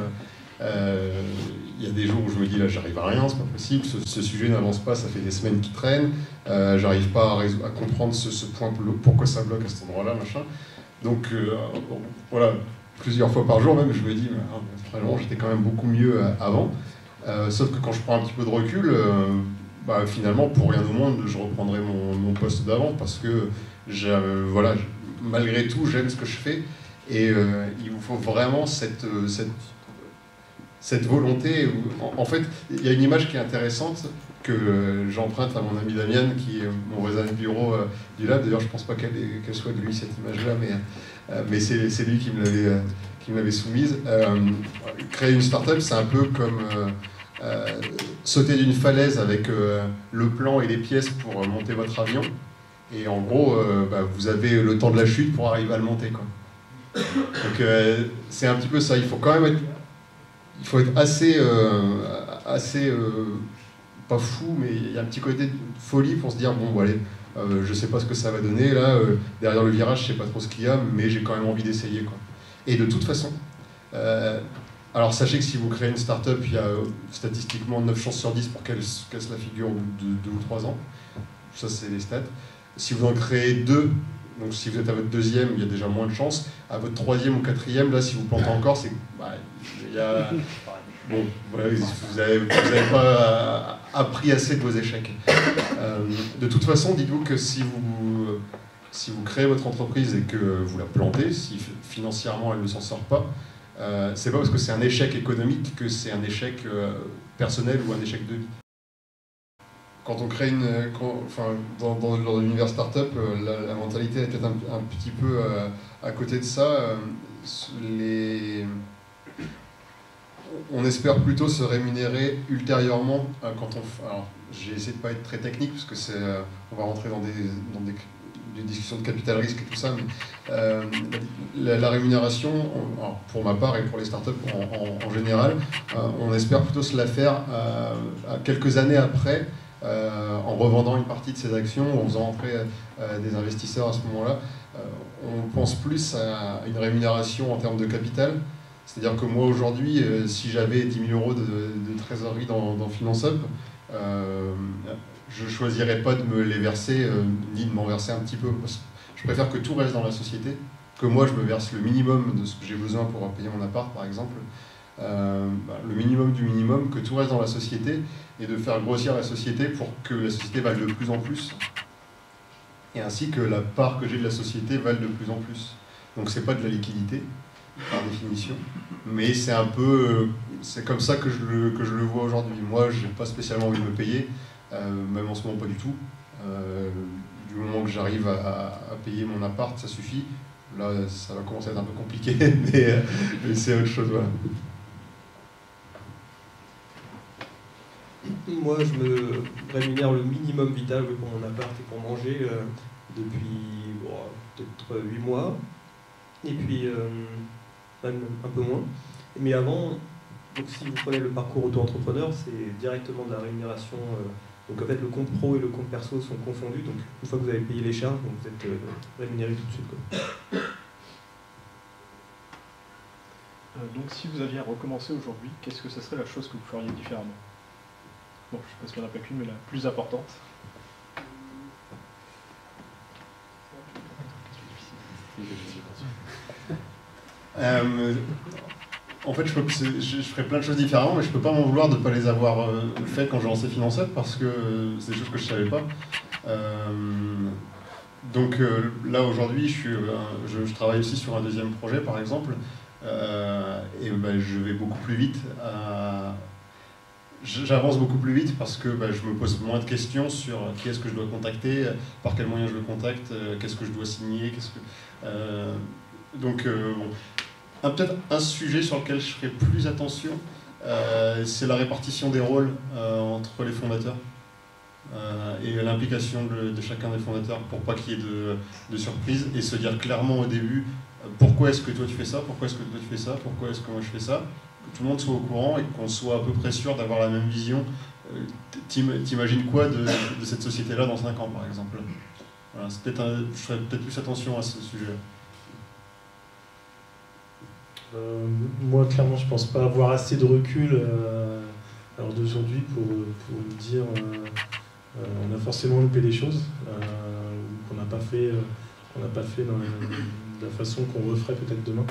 il y a des jours où je me dis, là, j'arrive à rien, c'est pas possible, ce sujet n'avance pas, ça fait des semaines qu'il traîne, j'arrive pas à comprendre ce point, pourquoi ça bloque à cet endroit-là, machin. Donc, voilà, plusieurs fois par jour même, je me dis, vraiment, j'étais quand même beaucoup mieux avant. Sauf que quand je prends un petit peu de recul, finalement, pour rien au monde, je reprendrai mon poste d'avant, parce que voilà, malgré tout, j'aime ce que je fais, et il vous faut vraiment cette volonté. En fait, il y a une image qui est intéressante que j'emprunte à mon ami Damien, qui est mon voisin de bureau du lab. D'ailleurs, je ne pense pas qu'elle soit de lui, cette image-là, mais c'est lui qui me l'avait soumise. Créer une start-up, c'est un peu comme sauter d'une falaise avec le plan et les pièces pour monter votre avion. Et en gros, vous avez le temps de la chute pour arriver à le monter, quoi. Donc c'est un petit peu ça. Il faut quand même être assez pas fou, mais il y a un petit côté de folie pour se dire, bon, allez, je sais pas ce que ça va donner, là, derrière le virage, je sais pas trop ce qu'il y a, mais j'ai quand même envie d'essayer, quoi. Et de toute façon, alors sachez que si vous créez une start-up, il y a statistiquement 9 chances sur 10 pour qu'elle se casse la figure au bout de 2 ou 3 ans. Ça, c'est les stats. Si vous en créez 2, donc si vous êtes à votre 2e, il y a déjà moins de chances. À votre 3e ou 4e, là, si vous plantez encore, c'est il y a... Bon, voilà, vous n'avez pas appris assez de vos échecs. De toute façon, dites-vous que si vous créez votre entreprise et que vous la plantez, si financièrement elle ne s'en sort pas, c'est pas parce que c'est un échec économique que c'est un échec personnel ou un échec de vie. Quand on crée dans l'univers startup, la mentalité est peut-être un petit peu à côté de ça. On espère plutôt se rémunérer ultérieurement quand on... Alors, j'ai essayé de ne pas être très technique, parce que on va rentrer dans des discussions de capital risque et tout ça, mais la rémunération, pour ma part et pour les startups en général, on espère plutôt se la faire à quelques années après, en revendant une partie de ses actions, ou en faisant entrer des investisseurs à ce moment-là. On pense plus à une rémunération en termes de capital. C'est-à-dire que moi aujourd'hui, si j'avais 10 000 euros de trésorerie dans FinanceUp, je ne choisirais pas de me les verser, ni de m'en verser un petit peu. Je préfère que tout reste dans la société, que moi je me verse le minimum de ce que j'ai besoin pour payer mon appart par exemple, le minimum du minimum, que tout reste dans la société, et de faire grossir la société pour que la société vale de plus en plus, et ainsi que la part que j'ai de la société vale de plus en plus. Donc c'est pas de la liquidité, par définition, mais c'est un peu, c'est comme ça que je le vois aujourd'hui. Moi, j'ai pas spécialement envie de me payer, même en ce moment pas du tout. du moment que j'arrive à payer mon appart, ça suffit. Là, ça va commencer à être un peu compliqué, mais c'est autre chose. Voilà. Moi, je me rémunère le minimum vital pour mon appart et pour manger depuis peut-être 8 mois, et puis même un peu moins. Mais avant, donc si vous prenez le parcours auto-entrepreneur, c'est directement de la rémunération. Donc en fait, le compte pro et le compte perso sont confondus. Donc une fois que vous avez payé les charges, donc vous êtes rémunéré tout de suite, quoi. Donc si vous aviez à recommencer aujourd'hui, qu'est-ce que ce serait la chose que vous feriez différemment? Bon, je pense qu'il n'y en a pas qu'une, mais la plus importante. En fait, je ferais plein de choses différemment, mais je ne peux pas m'en vouloir de ne pas les avoir fait quand j'ai lancé Financeup, parce que c'est des choses que je ne savais pas. Donc là, aujourd'hui, je travaille aussi sur un deuxième projet, par exemple, et je vais beaucoup plus vite. J'avance beaucoup plus vite parce que je me pose moins de questions sur qui est-ce que je dois contacter, par quels moyens je le contacte, qu'est-ce que je dois signer, peut-être un sujet sur lequel je ferai plus attention, c'est la répartition des rôles entre les fondateurs et l'implication de chacun des fondateurs pour pas qu'il y ait de surprise, et se dire clairement au début pourquoi est-ce que toi tu fais ça, pourquoi est-ce que toi tu fais ça, pourquoi est-ce que moi je fais ça, que tout le monde soit au courant et qu'on soit à peu près sûr d'avoir la même vision. T'imagines quoi de cette société-là dans 5 ans, par exemple? Voilà, je ferais peut-être plus attention à ce sujet. Moi, clairement, je pense pas avoir assez de recul alors d'aujourd'hui pour me dire on a forcément loupé des choses qu'on n'a pas fait dans la façon qu'on referait peut-être demain.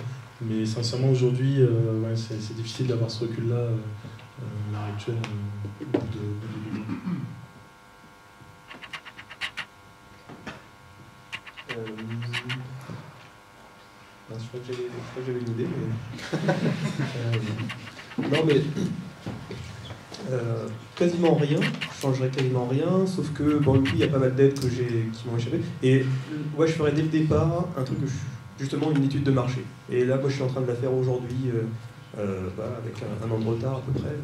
Mais sincèrement, aujourd'hui, c'est difficile d'avoir ce recul-là à l'heure actuelle. Je crois que j'avais une idée, mais... non, mais quasiment rien, je changerais quasiment rien, sauf que bon, il y a pas mal d'aides qui m'ont échappé. Et ouais, je ferais dès le départ un truc justement une étude de marché. Et là, moi, je suis en train de la faire aujourd'hui, avec un an de retard à peu près.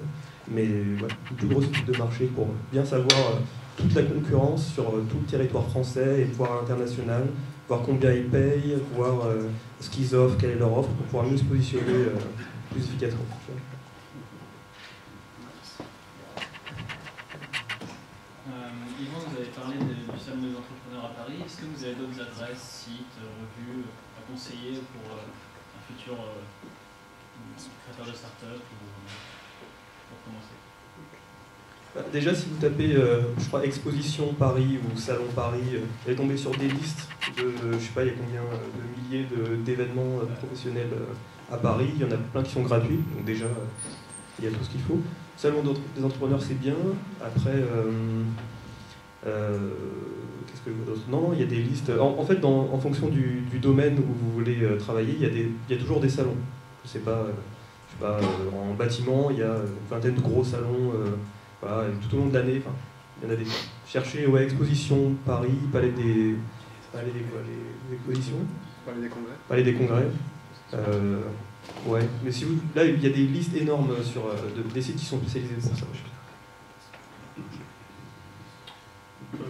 Mais ouais, une plus grosse étude de marché pour bien savoir toute la concurrence sur tout le territoire français et voire international, voir combien ils payent, voir ce qu'ils offrent, quelle est leur offre, pour pouvoir mieux se positionner plus efficacement. Yvan, vous avez parlé du salon des entrepreneurs à Paris. Est-ce que vous avez d'autres adresses, sites, revues à conseiller pour un futur créateur de start-up pour commencer? Déjà, si vous tapez, je crois, Exposition Paris ou Salon Paris, vous allez tomber sur des listes de, je sais pas, il y a combien de milliers d'événements professionnels à Paris. Il y en a plein qui sont gratuits, donc déjà, il y a tout ce qu'il faut. Salon des entrepreneurs, c'est bien. Après, qu'est-ce que je veux d'autre? Non, il y a des listes. En fait, en fonction du domaine où vous voulez travailler, il y a toujours des salons. Je sais pas, en bâtiment, il y a une vingtaine de gros salons. Voilà, tout au long de l'année, il y en a des. Cherchez Exposition Paris, Palais des expositions. Palais des congrès. Ouais, mais si vous, là il y a des listes énormes sur des sites qui sont spécialisés pour ça.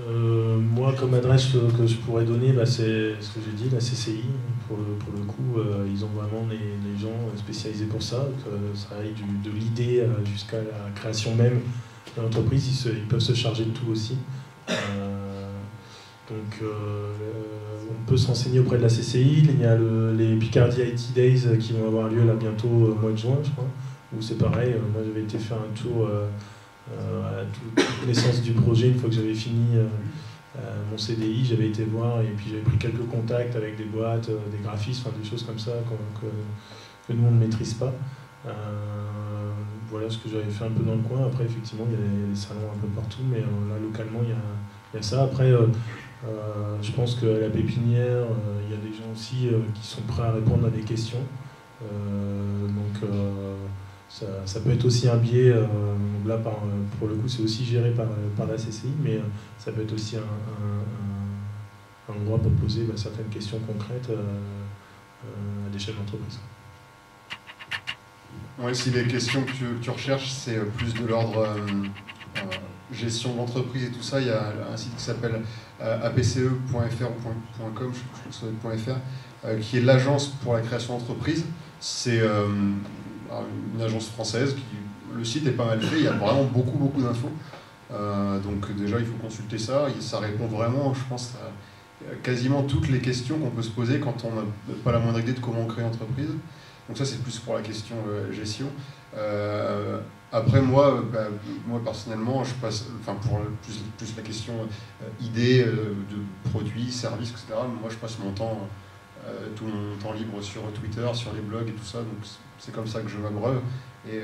Moi, comme adresse que je pourrais donner, c'est ce que j'ai dit, la CCI. Pour le coup, ils ont vraiment les gens spécialisés pour ça. Ça aille de l'idée jusqu'à la création même de l'entreprise. Ils peuvent se charger de tout aussi. Donc, on peut se renseigner auprès de la CCI. Il y a les Picardie IT Days qui vont avoir lieu là bientôt au mois de juin, je crois. Où c'est pareil, moi j'avais été faire un tour à toute connaissance du projet une fois que j'avais fini mon CDI. J'avais été voir et puis j'avais pris quelques contacts avec des boîtes, des graphistes, des choses comme ça que nous on ne maîtrise pas. Voilà ce que j'avais fait un peu dans le coin. Après, effectivement, il y a des salons un peu partout, mais là localement il y a ça. Après, je pense qu'à la Pépinière, il y a des gens aussi qui sont prêts à répondre à des questions. Donc ça peut être aussi un biais, là pour le coup c'est aussi géré par la CCI, mais ça peut être aussi endroit pour poser certaines questions concrètes à des chefs d'entreprise. Ouais, si les questions que tu recherches, c'est plus de l'ordre gestion d'entreprise et tout ça, il y a un site qui s'appelle apce.fr ou .com, je crois que ça doit être .fr, qui est l'agence pour la création d'entreprise. C'est une agence française, le site est pas mal fait, il y a vraiment beaucoup d'infos. Donc déjà, il faut consulter ça, et ça répond vraiment, je pense, à quasiment toutes les questions qu'on peut se poser quand on n'a pas la moindre idée de comment on crée une entreprise. Donc ça, c'est plus pour la question gestion. Après, moi personnellement, je passe, pour plus la question idée de produits, services, etc. Moi, je passe mon temps, tout mon temps libre sur Twitter, sur les blogs et tout ça. Donc c'est comme ça que je m'abreuve. Et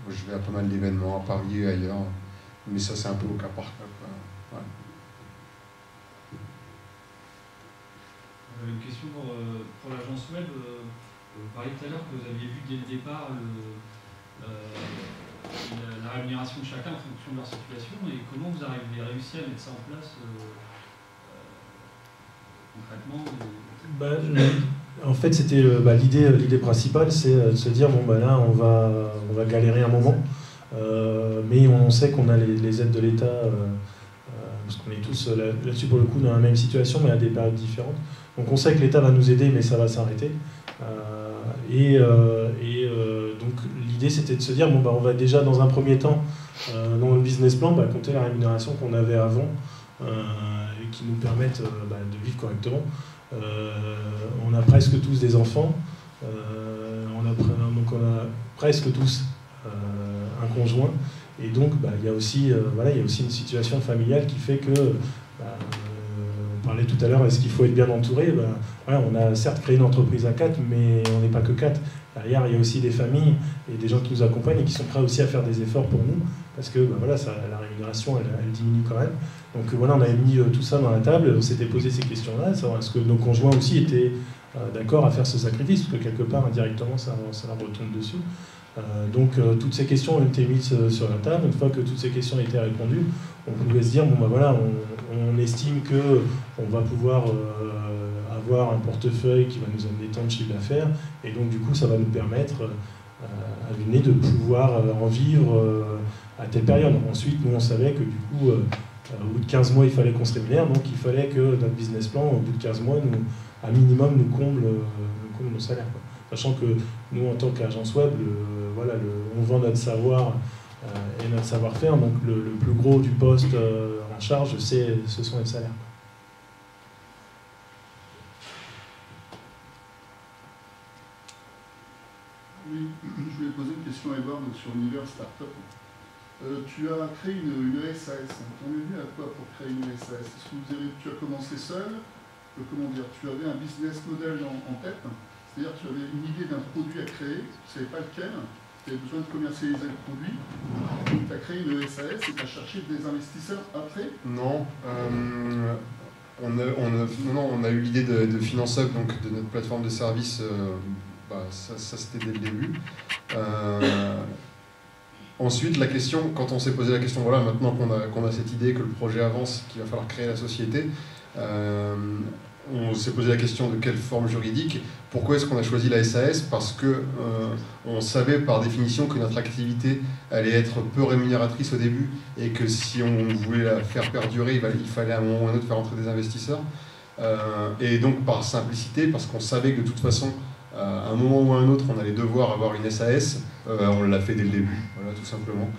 je vais à pas mal d'événements à Paris et ailleurs. Mais ça, c'est un peu au cas par cas, quoi. Ouais. Une question pour l'agence web. Vous parliez tout à l'heure que vous aviez vu dès le départ la rémunération de chacun en fonction de leur situation, et comment vous avez réussi à mettre ça en place concrètement En fait, c'était l'idée principale, c'est de se dire bon là on va galérer un moment, mais on sait qu'on a les aides de l'État, parce qu'on est tous là-dessus pour le coup dans la même situation, mais à des périodes différentes. Donc on sait que l'État va nous aider, mais ça va s'arrêter. Donc l'idée c'était de se dire on va déjà dans un premier temps dans le business plan compter la rémunération qu'on avait avant et qui nous permettent de vivre correctement. On a presque tous des enfants, on a presque tous un conjoint, et donc il y a aussi une situation familiale qui fait que on parlait tout à l'heure, est-ce qu'il faut être bien entouré? On a certes créé une entreprise à 4, mais on n'est pas que 4. Derrière, il y a aussi des familles et des gens qui nous accompagnent et qui sont prêts aussi à faire des efforts pour nous, parce que la rémunération, elle diminue quand même. Donc on avait mis tout ça dans la table, on s'était posé ces questions-là, savoir est-ce que nos conjoints aussi étaient d'accord à faire ce sacrifice, parce que quelque part, indirectement, ça leur retombe dessus. Donc toutes ces questions ont été mises sur la table. Une fois que toutes ces questions étaient répondues, on pouvait se dire on estime qu'on va pouvoir avoir un portefeuille qui va nous amener tant de chiffre d'affaires, et donc du coup ça va nous permettre à l'année de pouvoir en vivre à telle période. Ensuite, nous on savait que du coup au bout de 15 mois il fallait qu'on se rémunère, donc il fallait que notre business plan au bout de 15 mois à minimum nous comble nos salaires, quoi. Sachant que nous, en tant qu'agence web, on vend notre savoir et notre savoir-faire, donc le plus gros du poste en charge, ce sont les salaires. Oui, je voulais poser une question à Edward sur l'univers startup. Tu as créé une SAS. On est venu à quoi pour créer une SAS? Est-ce que tu as commencé seul? Tu avais un business model en tête? C'est-à-dire que tu avais une idée d'un produit à créer, tu ne savais pas lequel, tu avais besoin de commercialiser le produit, donc tu as créé une SAS et tu as cherché des investisseurs après? Non, on a eu l'idée de FinanceUp, donc de notre plateforme de service, ça c'était dès le début. Ensuite, la question, quand on s'est posé la question, maintenant qu'on a cette idée, que le projet avance, qu'il va falloir créer la société, on s'est posé la question de quelle forme juridique. Pourquoi est-ce qu'on a choisi la SAS? Parce que on savait par définition que notre activité allait être peu rémunératrice au début, et que si on voulait la faire perdurer, il fallait à un moment ou à un autre faire entrer des investisseurs. Et donc par simplicité, parce qu'on savait que de toute façon, à un moment ou à un autre, on allait devoir avoir une SAS, on l'a fait dès le début, tout simplement.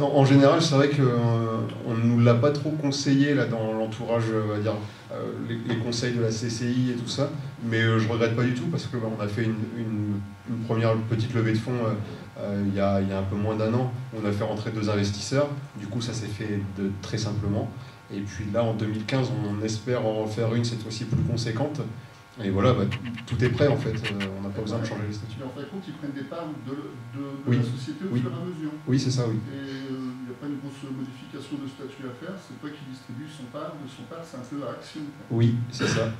En général, c'est vrai qu'on ne nous l'a pas trop conseillé là, dans l'entourage, on va dire, les conseils de la CCI et tout ça, mais je regrette pas du tout, parce qu'on a fait une première petite levée de fonds il y a un peu moins d'un an. On a fait rentrer 2 investisseurs, du coup ça s'est fait très simplement, et puis là en 2015 on espère en faire une cette fois-ci plus conséquente. Et tout est prêt en fait, on n'a pas besoin de changer les statuts. Mais en fin de compte, ils prennent des parts de Oui. la société au fur et à mesure. Oui, c'est ça, oui. Et il n'y a pas une grosse modification de statut à faire, c'est toi qui distribue son part, c'est un peu à action. Oui, c'est ça.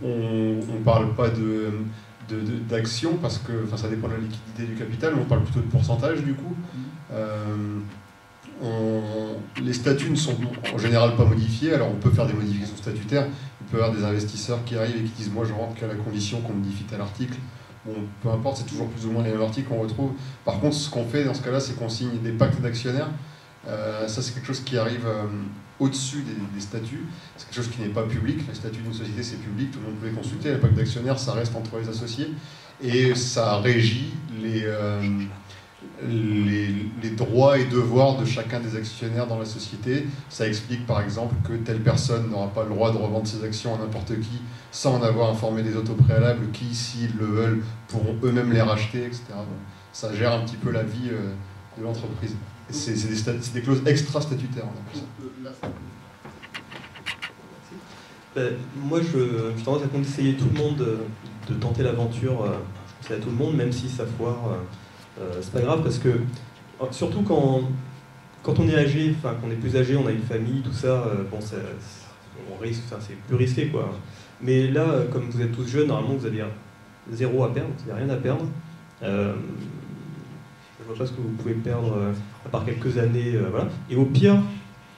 On parle pas d'action parce que ça dépend de la liquidité du capital, mais on parle plutôt de pourcentage du coup. les statuts ne sont en général pas modifiés. Alors on peut faire des modifications statutaires, il peut y avoir des investisseurs qui arrivent et qui disent moi je rentre qu'à la condition qu'on modifie tel article. Bon, peu importe, c'est toujours plus ou moins les mêmes articles qu'on retrouve. Par contre, ce qu'on fait dans ce cas-là, c'est qu'on signe des pactes d'actionnaires. Ça, c'est quelque chose qui arrive au-dessus des statuts. C'est quelque chose qui n'est pas public. Les statuts d'une société, c'est public, tout le monde peut les consulter. Les pactes d'actionnaires, ça reste entre les associés. Et ça régit les droits et devoirs de chacun des actionnaires dans la société. Ça explique par exemple que telle personne n'aura pas le droit de revendre ses actions à n'importe qui sans en avoir informé les autres au préalable, qui, s'ils le veulent, pourront eux-mêmes les racheter, etc. Donc, ça gère un petit peu la vie de l'entreprise. C'est des clauses extra-statutaires, on appelle ça. Moi, je tendance à conseiller tout le monde de tenter l'aventure. Je conseille à tout le monde, même si ça foire. C'est pas grave parce que, surtout quand on est âgé, enfin qu'on est plus âgé, on a une famille, tout ça, bon, on risque, c'est plus risqué quoi. Mais là, comme vous êtes tous jeunes, normalement vous avez zéro à perdre, vous n'avez rien à perdre. Je vois pas ce que vous pouvez perdre à part quelques années, voilà. Et au pire,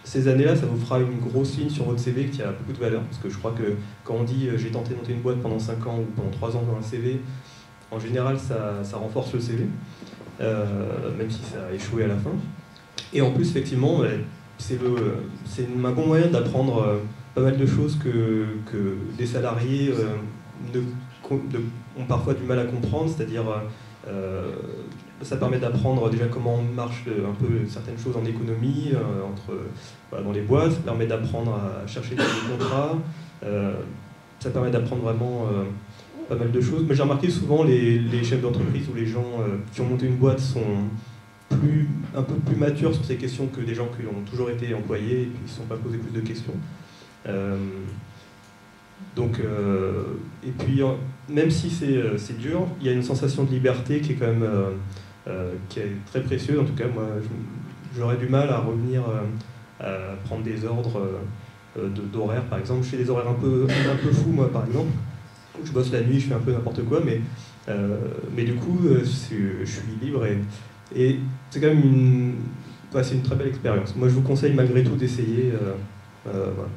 ces années-là, ça vous fera une grosse ligne sur votre CV qui a beaucoup de valeur, parce que je crois que quand on dit j'ai tenté de monter une boîte pendant 5 ans ou pendant 3 ans dans un CV, en général, ça renforce le CV, même si ça a échoué à la fin. Et en plus, effectivement, c'est un bon moyen d'apprendre pas mal de choses que des salariés ont parfois du mal à comprendre, c'est-à-dire ça permet d'apprendre déjà comment marchent un peu certaines choses en économie, dans les boîtes, ça permet d'apprendre à chercher des contrats, ça permet d'apprendre vraiment pas mal de choses. Mais j'ai remarqué souvent les chefs d'entreprise ou les gens qui ont monté une boîte sont un peu plus matures sur ces questions que des gens qui ont toujours été employés et qui ne se sont pas posés plus de questions. Et puis, même si c'est dur, il y a une sensation de liberté qui est quand même qui est très précieuse. En tout cas, moi, j'aurais du mal à revenir à prendre des ordres d'horaire, par exemple. Je fais des horaires un peu fous, moi, par exemple. Je bosse la nuit, je fais un peu n'importe quoi, mais du coup, je suis libre et c'est quand même c'est une très belle expérience. Moi, je vous conseille malgré tout d'essayer. Voilà.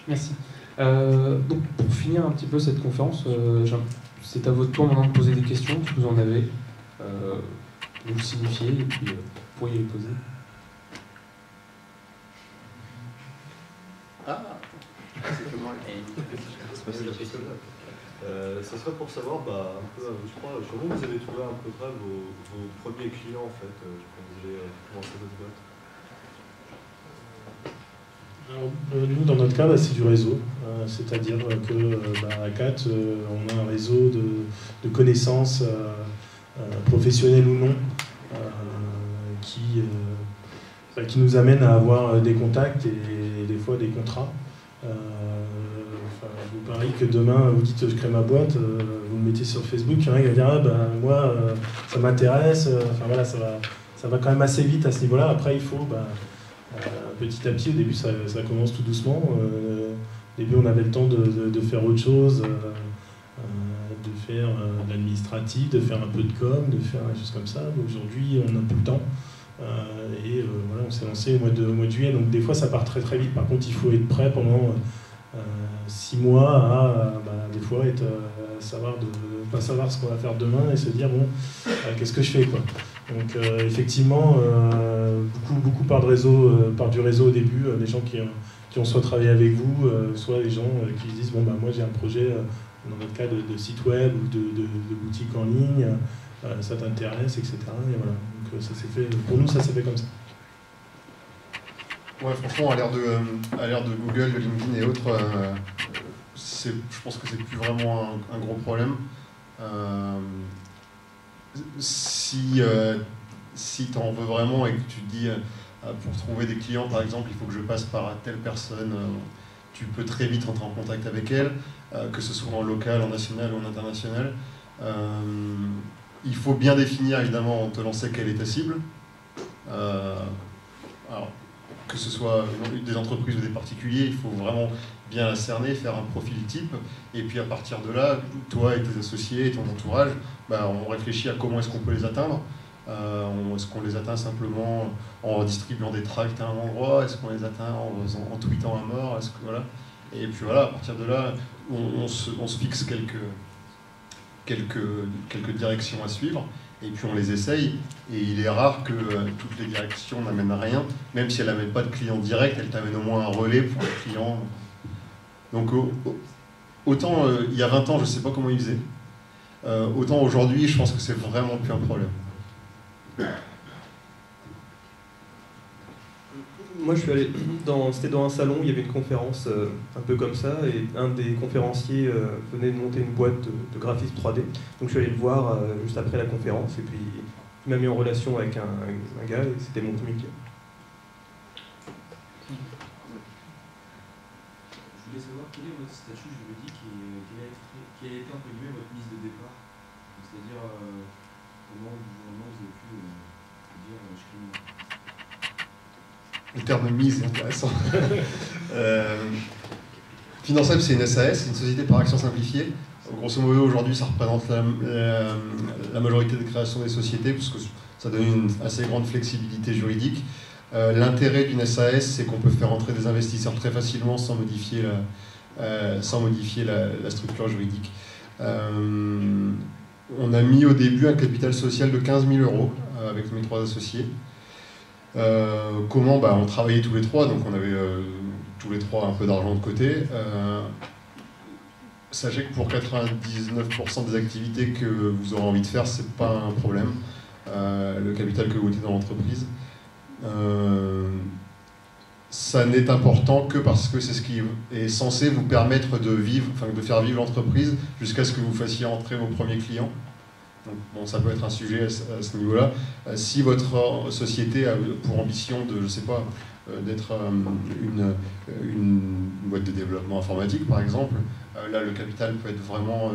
Merci. Donc, pour finir un petit peu cette conférence, c'est à votre tour maintenant de poser des questions, si vous en avez. Vous le signifiez et puis vous pourriez les poser. Ça serait pour savoir, un peu, je crois, comment vous avez trouvé à peu près vos premiers clients en fait, quand vous avez commencé votre boîte? Alors, nous, dans notre cas, c'est du réseau. C'est-à-dire qu'à CAT, on a un réseau de connaissances, professionnelles ou non, qui nous amène à avoir des contacts et des fois des contrats. Vous pariez que demain, vous dites je crée ma boîte, vous me mettez sur Facebook, il y en a qui va dire moi, ça m'intéresse. Voilà, ça va quand même assez vite à ce niveau-là. Après, il faut petit à petit, au début, ça commence tout doucement. Au début, on avait le temps de faire autre chose, de faire de l'administratif, de faire un peu de com, de faire des choses comme ça. Aujourd'hui, on n'a plus le temps. Voilà, on s'est lancé au mois de juillet. Donc, des fois, ça part très très vite. Par contre, il faut être prêt pendant 6 mois à des fois pas savoir ce qu'on va faire demain et se dire qu'est-ce que je fais quoi. Donc effectivement beaucoup part du réseau au début, des gens qui ont soit travaillé avec vous, soit des gens qui disent moi j'ai un projet dans notre cas de site web ou de boutique en ligne, ça t'intéresse, etc. Et voilà. Donc ça s'est fait, pour nous ça s'est fait comme ça. Ouais, franchement, à l'ère de Google, de LinkedIn et autres, je pense que c'est plus vraiment un gros problème. Si tu en veux vraiment et que tu te dis, pour trouver des clients, par exemple, il faut que je passe par telle personne, tu peux très vite entrer en contact avec elle, que ce soit en local, en national ou en international. Il faut bien définir, évidemment, en te lancer quelle est ta cible. Alors, que ce soit des entreprises ou des particuliers, il faut vraiment bien la cerner, faire un profil type, et puis à partir de là, toi et tes associés et ton entourage, on réfléchit à comment est-ce qu'on peut les atteindre. Est-ce qu'on les atteint simplement en distribuant des tracts à un endroit? Est-ce qu'on les atteint en tweetant à mort? Voilà. Et puis voilà, à partir de là, on se fixe quelques directions à suivre, et puis on les essaye, et il est rare que toutes les directions n'amènent à rien, même si elles n'amènent pas de client direct, elles t'amènent au moins un relais pour les clients. Donc autant il y a 20 ans, je ne sais pas comment ils faisaient, autant aujourd'hui, je pense que c'est vraiment plus un problème. Moi, je suis allé c'était dans un salon, il y avait une conférence un peu comme ça, et un des conférenciers venait de monter une boîte de graphisme 3D. Donc je suis allé le voir juste après la conférence, et puis il m'a mis en relation avec un gars, et c'était mon premier client. Je voulais savoir quel est votre statut juridique et quelle a été entre guillemets votre mise de départ. C'est-à-dire comment du jour au lendemain vous avez pu dire je crée. Le terme mise est intéressant. Financeb, c'est une SAS, une société par action simplifiée. Grosso modo, aujourd'hui, ça représente la majorité des créations des sociétés, parce que ça donne une assez grande flexibilité juridique. L'intérêt d'une SAS, c'est qu'on peut faire entrer des investisseurs très facilement sans modifier la structure juridique. On a mis au début un capital social de 15 000 € avec mes 3 associés. Comment on travaillait tous les 3, donc on avait tous les 3 un peu d'argent de côté. Sachez que pour 99% des activités que vous aurez envie de faire, c'est pas un problème. Le capital que vous mettez dans l'entreprise, ça n'est important que parce que c'est ce qui est censé vous permettre de faire vivre l'entreprise jusqu'à ce que vous fassiez entrer vos premiers clients. Donc, bon, ça peut être un sujet à ce niveau-là. Si votre société a pour ambition de, je sais pas, d'être une boîte de développement informatique, par exemple, là, le capital peut être vraiment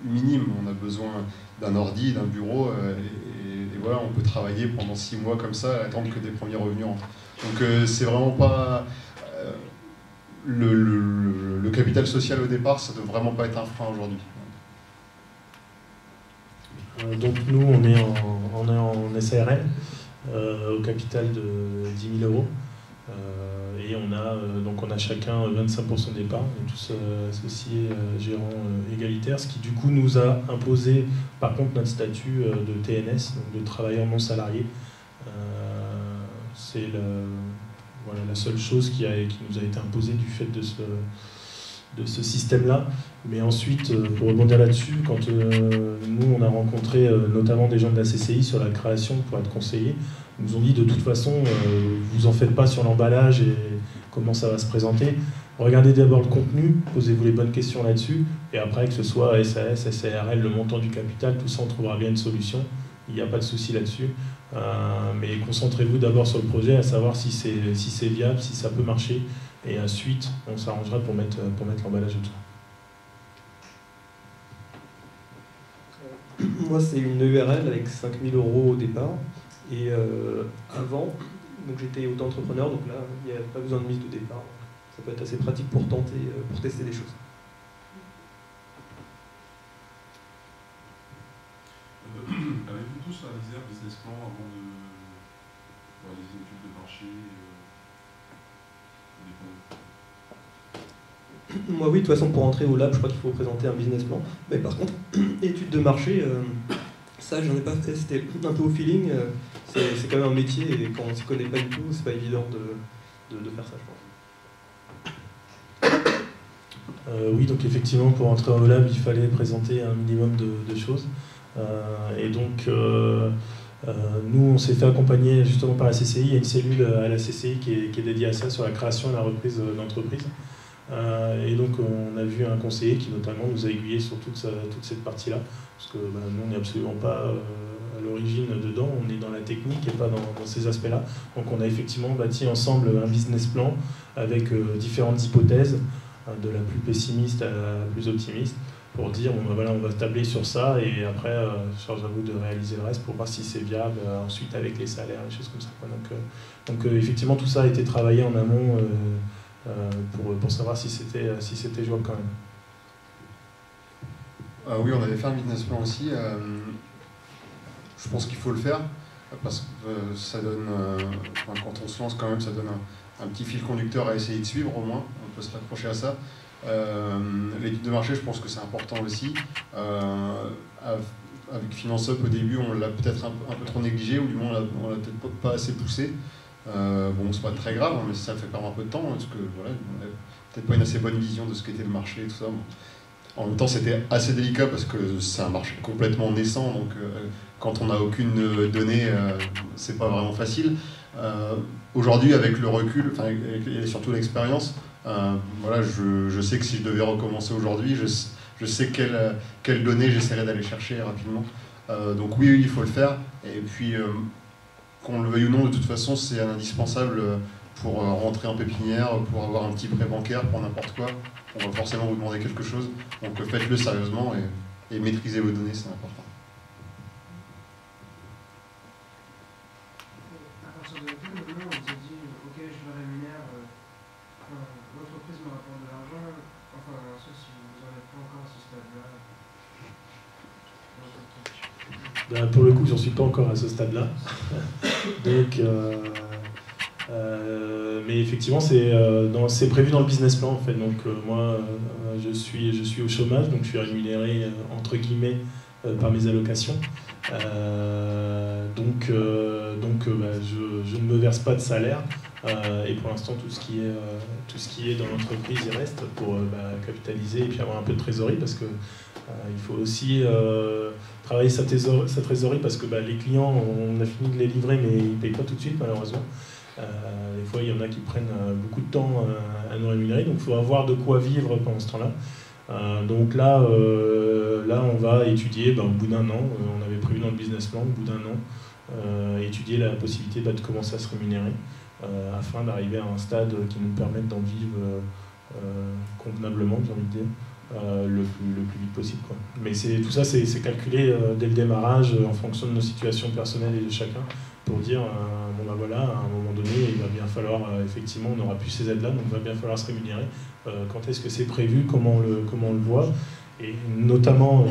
minime. On a besoin d'un ordi, d'un bureau, et voilà, on peut travailler pendant 6 mois comme ça, à attendre que des premiers revenus rentrent. Donc, c'est vraiment pas... le capital social au départ, ça ne doit vraiment pas être un frein aujourd'hui. Donc nous, on est en SARL, au capital de 10 000 €. Et on a chacun 25% des parts, on est tous associés gérants égalitaires, ce qui du coup nous a imposé par contre notre statut de TNS, donc de travailleur non salarié. C'est la seule chose qui nous a été imposée du fait de ce système-là. Mais ensuite, pour rebondir là-dessus, quand nous, on a rencontré notamment des gens de la CCI sur la création pour être conseillers, ils nous ont dit de toute façon, vous en faites pas sur l'emballage et comment ça va se présenter. Regardez d'abord le contenu, posez-vous les bonnes questions là-dessus, et après, que ce soit SAS, SARL, le montant du capital, tout ça, on trouvera bien une solution. Il n'y a pas de souci là-dessus. Mais concentrez-vous d'abord sur le projet, à savoir si c'est viable, si ça peut marcher. Et ensuite, on s'arrangera pour mettre l'emballage autour. Moi, c'est une URL avec 5 000 € au départ. Et avant, j'étais auto-entrepreneur, donc là, il n'y a pas besoin de mise de départ. Ça peut être assez pratique pour tester des choses. Avez-vous tous réalisé un business plan avant de faire des études de marché Moi oui, de toute façon pour entrer au lab, je crois qu'il faut présenter un business plan. Mais par contre, études de marché, ça j'en ai pas fait, c'était un peu au feeling. C'est quand même un métier et quand on s'y connaît pas du tout, c'est pas évident de faire ça, je pense. Oui, donc effectivement pour entrer au lab, il fallait présenter un minimum de choses. Et donc nous on s'est fait accompagner justement par la CCI, il y a une cellule à la CCI qui est dédiée à ça, sur la création et la reprise d'entreprise. Et donc on a vu un conseiller qui notamment nous a aiguillé sur toute cette partie-là, parce que nous on n'est absolument pas à l'origine dedans, on est dans la technique et pas dans ces aspects-là. Donc on a effectivement bâti ensemble un business plan avec différentes hypothèses, de la plus pessimiste à la plus optimiste, pour dire bon, voilà, on va tabler sur ça et après charge à vous de réaliser le reste pour voir si c'est viable ensuite avec les salaires, des choses comme ça. Donc effectivement tout ça a été travaillé en amont pour savoir si c'était jouable quand même. Oui, on avait fait un business plan aussi. Je je pense qu'il faut le faire, parce que ça donne, quand on se lance quand même, ça donne un petit fil conducteur à essayer de suivre au moins, on peut se raccrocher à ça. L'étude de marché, je pense que c'est important aussi. Avec FinanceUp au début, on l'a peut-être un peu trop négligé, ou du moins on l'a peut-être pas assez poussé. Bon, c'est pas très grave, hein, mais ça fait perdre un peu de temps, parce que voilà, on n'avait peut-être pas une assez bonne vision de ce qu'était le marché et tout ça. Bon. En même temps, c'était assez délicat parce que c'est un marché complètement naissant, donc quand on n'a aucune donnée, c'est pas vraiment facile. Aujourd'hui, avec le recul, et surtout l'expérience, voilà, je sais que si je devais recommencer aujourd'hui, je sais quelles données j'essaierais d'aller chercher rapidement. Donc oui, il faut le faire. Et puis, qu'on le veuille ou non, de toute façon, c'est indispensable pour rentrer en pépinière, pour avoir un petit prêt bancaire, pour n'importe quoi. On va forcément vous demander quelque chose. Donc faites-le sérieusement et maîtrisez vos données, c'est important. À partir de quel moment on s'est dit, ok, je me rémunère, l'entreprise me rapporte de l'argent, enfin, sauf si vous n'en êtes pas encore à ce stade-là. Pour le coup, j'en suis pas encore à ce stade-là. Donc, mais effectivement, c'est prévu dans le business plan en fait. Donc moi, je suis au chômage, donc je suis rémunéré entre guillemets par mes allocations. Donc, je ne me verse pas de salaire. Et pour l'instant, tout ce qui est dans l'entreprise, il reste pour capitaliser et puis avoir un peu de trésorerie, parce que il faut aussi travailler sa trésorerie, parce que les clients, on a fini de les livrer, mais ils ne payent pas tout de suite, malheureusement. Des fois, il y en a qui prennent beaucoup de temps à nous rémunérer, donc il faut avoir de quoi vivre pendant ce temps-là. Donc là, on va étudier, au bout d'un an, on avait prévu dans le business plan, au bout d'un an, étudier la possibilité de commencer à se rémunérer, afin d'arriver à un stade qui nous permette d'en vivre convenablement, j'ai envie de dire, le plus vite possible, quoi. Mais tout ça, c'est calculé dès le démarrage, en fonction de nos situations personnelles et de chacun, pour dire, voilà, à un moment donné, il va bien falloir, effectivement, on n'aura plus ces aides-là, donc il va bien falloir se rémunérer. Quand est-ce que c'est prévu, comment on le voit, et notamment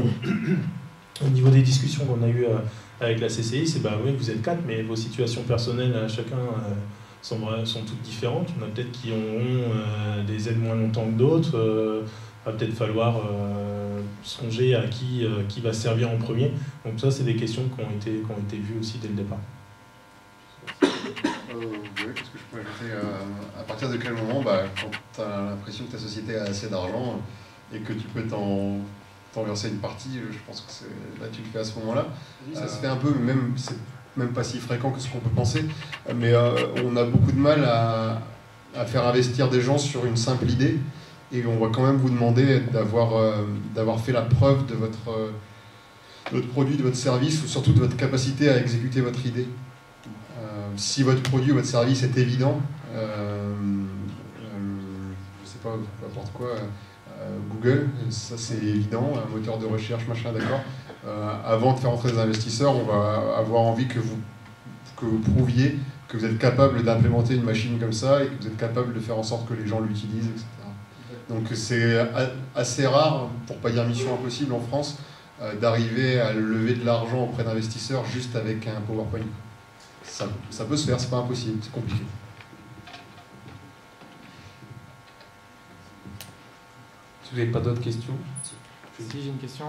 au niveau des discussions qu'on a eues avec la CCI, c'est oui, vous êtes 4, mais vos situations personnelles à chacun sont toutes différentes. Il y en a peut-être qui auront des aides moins longtemps que d'autres. Va peut-être falloir songer à qui va servir en premier. Donc ça, c'est des questions qui ont été vues aussi dès le départ. Oui, qu'est-ce que je peux ajouter à partir de quel moment, quand tu as l'impression que ta société a assez d'argent et que tu peux t'en verser une partie, je pense que là tu le fais à ce moment-là. Ça se fait un peu, mais c'est même pas si fréquent que ce qu'on peut penser, mais on a beaucoup de mal à faire investir des gens sur une simple idée, et on va quand même vous demander d'avoir fait la preuve de votre produit, de votre service, ou surtout de votre capacité à exécuter votre idée. Si votre produit ou votre service est évident, je sais pas, peu importe quoi, Google, ça c'est évident, un moteur de recherche, machin, d'accord. Avant de faire entrer des investisseurs, on va avoir envie que vous prouviez que vous êtes capable d'implémenter une machine comme ça et que vous êtes capable de faire en sorte que les gens l'utilisent, etc. Donc c'est assez rare, pour pas dire mission impossible en France, d'arriver à lever de l'argent auprès d'investisseurs juste avec un PowerPoint. Ça peut se faire, c'est pas impossible, c'est compliqué. Si vous n'avez pas d'autres questions. Si, j'ai une question.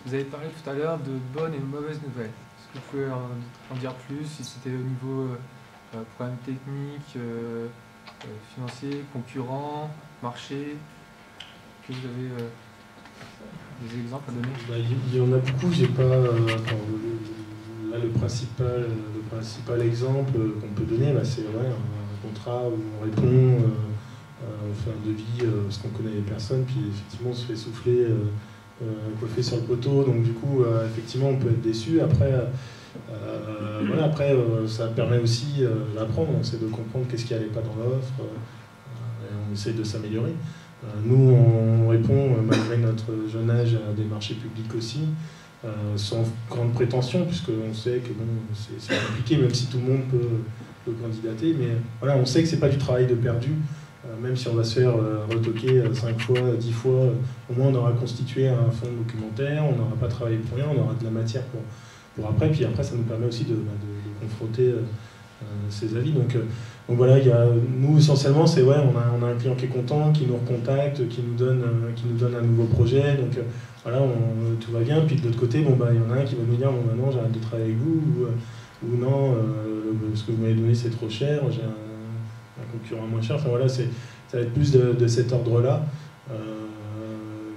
Vous avez parlé tout à l'heure de bonnes et de mauvaises nouvelles. Est-ce que vous pouvez en dire plus, si c'était au niveau problème technique, financier, concurrent, marché? Est-ce que vous avez des exemples à donner? Il y en a beaucoup, j'ai pas... là, le principal exemple qu'on peut donner, c'est un contrat où on répond, on fait un devis parce qu'on connaît les personnes, puis effectivement on se fait souffler, coiffer sur le poteau, donc du coup effectivement on peut être déçu. Après, ça permet aussi d'apprendre, on essaie de comprendre qu'est-ce qui n'allait pas dans l'offre, et on essaie de s'améliorer. Nous on répond, malgré notre jeune âge, à des marchés publics aussi, sans grande prétention, puisqu'on sait que c'est compliqué, même si tout le monde peut candidater, mais voilà, on sait que c'est pas du travail de perdu, même si on va se faire retoquer 5 fois, 10 fois, au moins on aura constitué un fonds documentaire, on n'aura pas travaillé pour rien, on aura de la matière après. Puis après, ça nous permet aussi de confronter ces avis. Donc voilà, nous essentiellement, c'est ouais, on a un client qui est content, qui nous recontacte, qui nous donne un nouveau projet. Donc voilà, tout va bien. Puis de l'autre côté, bon, il y en a un qui va nous dire bon, bah, non, j'arrête de travailler avec vous, ou non, ce que vous m'avez donné c'est trop cher, j'ai un concurrent moins cher. Enfin voilà, ça va être plus de cet ordre-là.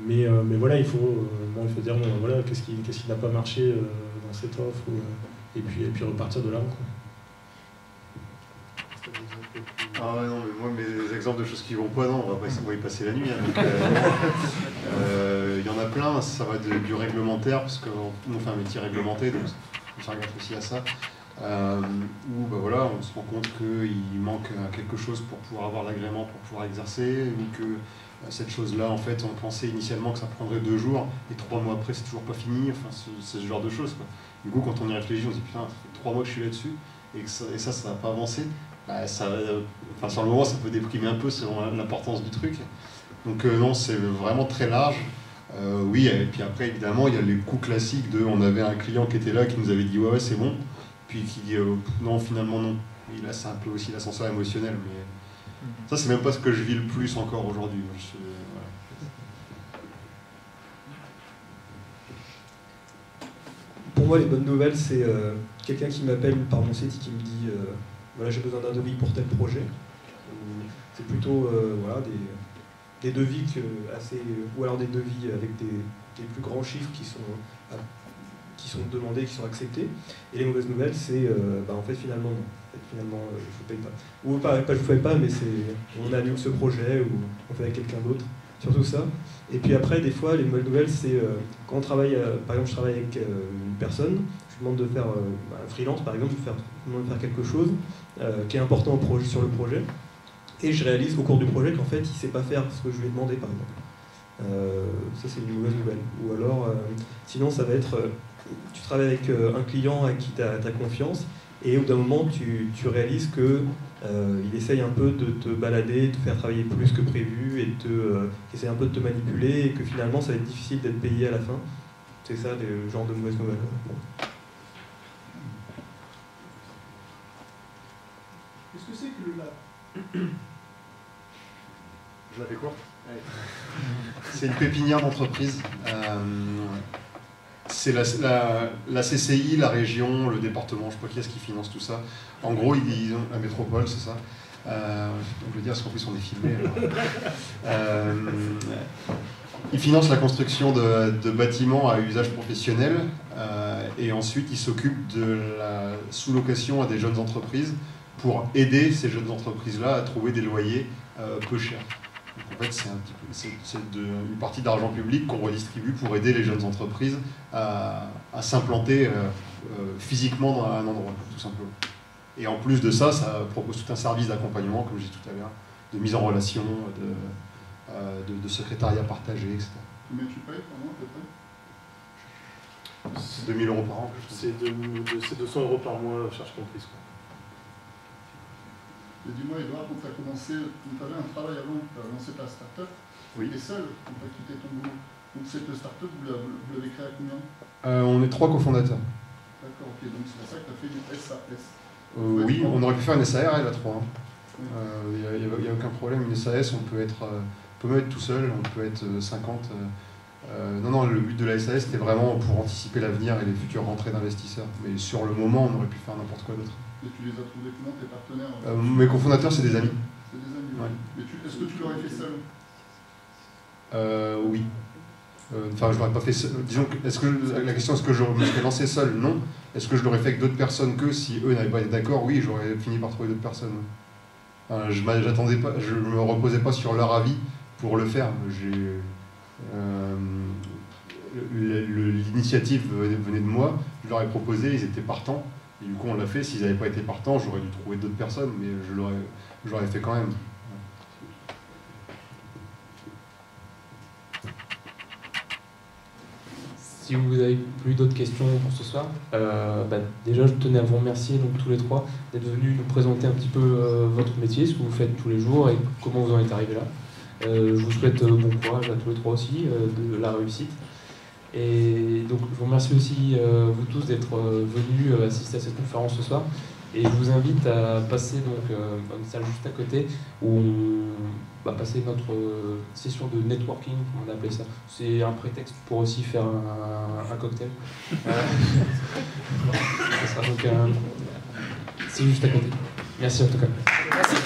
Mais voilà, il faut dire bon, voilà, qu'est-ce qui n'a pas marché dans cette offre, et puis repartir de là. Quoi. Ah ouais, non, mais moi, mes exemples de choses qui vont pas, non, on va y passer la nuit. Hein, y en a plein, ça va du réglementaire, parce qu'on fait un métier réglementé, donc il faut faire gaffe aussi à ça. Où bah voilà, on se rend compte qu'il manque quelque chose pour pouvoir avoir l'agrément, pour pouvoir exercer, ou que cette chose-là, en fait, on pensait initialement que ça prendrait 2 jours, et 3 mois après, c'est toujours pas fini, enfin, c'est ce genre de choses, quoi. Du coup, quand on y réfléchit, on se dit putain, ça fait 3 mois que je suis là-dessus, et ça n'a pas avancé. Bah, sur le moment, ça peut déprimer un peu selon l'importance du truc. Donc non, c'est vraiment très large. Oui, et puis après, évidemment, il y a les coups classiques de on avait un client qui était là, qui nous avait dit ouais, c'est bon, puis qui dit non, finalement non. Et là, c'est un peu aussi l'ascenseur émotionnel, mais ça, c'est même pas ce que je vis le plus encore aujourd'hui. Voilà. Pour moi, les bonnes nouvelles, c'est quelqu'un qui m'appelle par mon site et qui me dit voilà, j'ai besoin d'un devis pour tel projet. C'est plutôt voilà, des devis ou alors des devis avec des plus grands chiffres qui sont demandés, qui sont acceptés. Et les mauvaises nouvelles, c'est en fait finalement non. Je ne vous paye pas. Ou pas je ne vous paye pas, mais on annule ce projet ou on fait avec quelqu'un d'autre. Surtout ça. Et puis après, des fois, les mauvaises nouvelles, c'est quand on travaille, par exemple, je travaille avec une personne, je lui demande de faire un freelance, par exemple, je lui demande de faire quelque chose qui est important sur le projet, et je réalise au cours du projet qu'en fait, il ne sait pas faire ce que je lui ai demandé, par exemple. Ça, c'est une mauvaise nouvelle. Ou alors, sinon, ça va être, tu travailles avec un client à qui tu as confiance, et au bout d'un moment, tu réalises qu'il essaye un peu de te balader, de te faire travailler plus que prévu, et qu'il essaye un peu de te manipuler, et que finalement, ça va être difficile d'être payé à la fin. C'est ça, le genre de mauvaises nouvelles. Bon. Qu'est-ce que c'est que le lab? Je la fais courte. C'est une pépinière d'entreprise. C'est la CCI, la région, le département, je sais pas qui est-ce qui finance tout ça. En gros, ils ont la métropole, c'est ça. On peut dire, parce qu'en plus on est filmé. Ils financent la construction de bâtiments à usage professionnel et ensuite ils s'occupent de la sous-location à des jeunes entreprises pour aider ces jeunes entreprises-là à trouver des loyers peu chers. Donc, en fait, c'est une partie d'argent public qu'on redistribue pour aider les jeunes entreprises à s'implanter physiquement dans un endroit, tout simplement. Et en plus de ça, ça propose tout un service d'accompagnement, comme je disais tout à l'heure, de mise en relation, de secrétariat partagé, etc. Combien tu payes par mois à peu près? C'est 2 000 € par an. C'est 200 € par mois, charge comprise. Et dis-moi, Edouard, quand tu as commencé, tu avais un travail avant, tu as lancé ta start-up, oui. Tu es seul quand tu as quitté ton boulot. Donc cette start-up, vous l'avez créée à combien? On est 3 cofondateurs. D'accord, ok, donc c'est pour ça que tu as fait une SAS. Oui, on aurait pu faire une SARL à 3. Il n'y a aucun problème. Une SAS, on peut même être tout seul, on peut être 50. Non, le but de la SAS, c'était vraiment pour anticiper l'avenir et les futures rentrées d'investisseurs. Mais sur le moment, on aurait pu faire n'importe quoi d'autre. Et tu les as trouvés comment, tes partenaires? Mes cofondateurs, c'est des amis. C'est des amis, ouais. Mais est-ce que tu l'aurais fait seul? Oui. Enfin, je l'aurais pas fait seul. Disons, la question, est-ce que je me serais lancé seul? Non. Est-ce que je l'aurais fait avec d'autres personnes si eux n'avaient pas été d'accord? Oui, j'aurais fini par trouver d'autres personnes. Enfin, je me reposais pas sur leur avis pour le faire. L'initiative venait de moi, je leur ai proposé, ils étaient partants. Et du coup, on l'a fait. S'ils n'avaient pas été partants, j'aurais dû trouver d'autres personnes, mais je l'aurais fait quand même. Si vous n'avez plus d'autres questions pour ce soir, déjà je tenais à vous remercier donc, tous les 3 d'être venus nous présenter un petit peu votre métier, ce que vous faites tous les jours et comment vous en êtes arrivé là. Je vous souhaite bon courage à tous les 3 aussi, de la réussite. Et donc je vous remercie aussi vous tous d'être venus assister à cette conférence ce soir. Et je vous invite à passer donc dans une salle juste à côté où on va passer notre session de networking, comme on appelait ça. C'est un prétexte pour aussi faire un cocktail. C'est ça, donc c'est juste à côté. Merci en tout cas. Merci.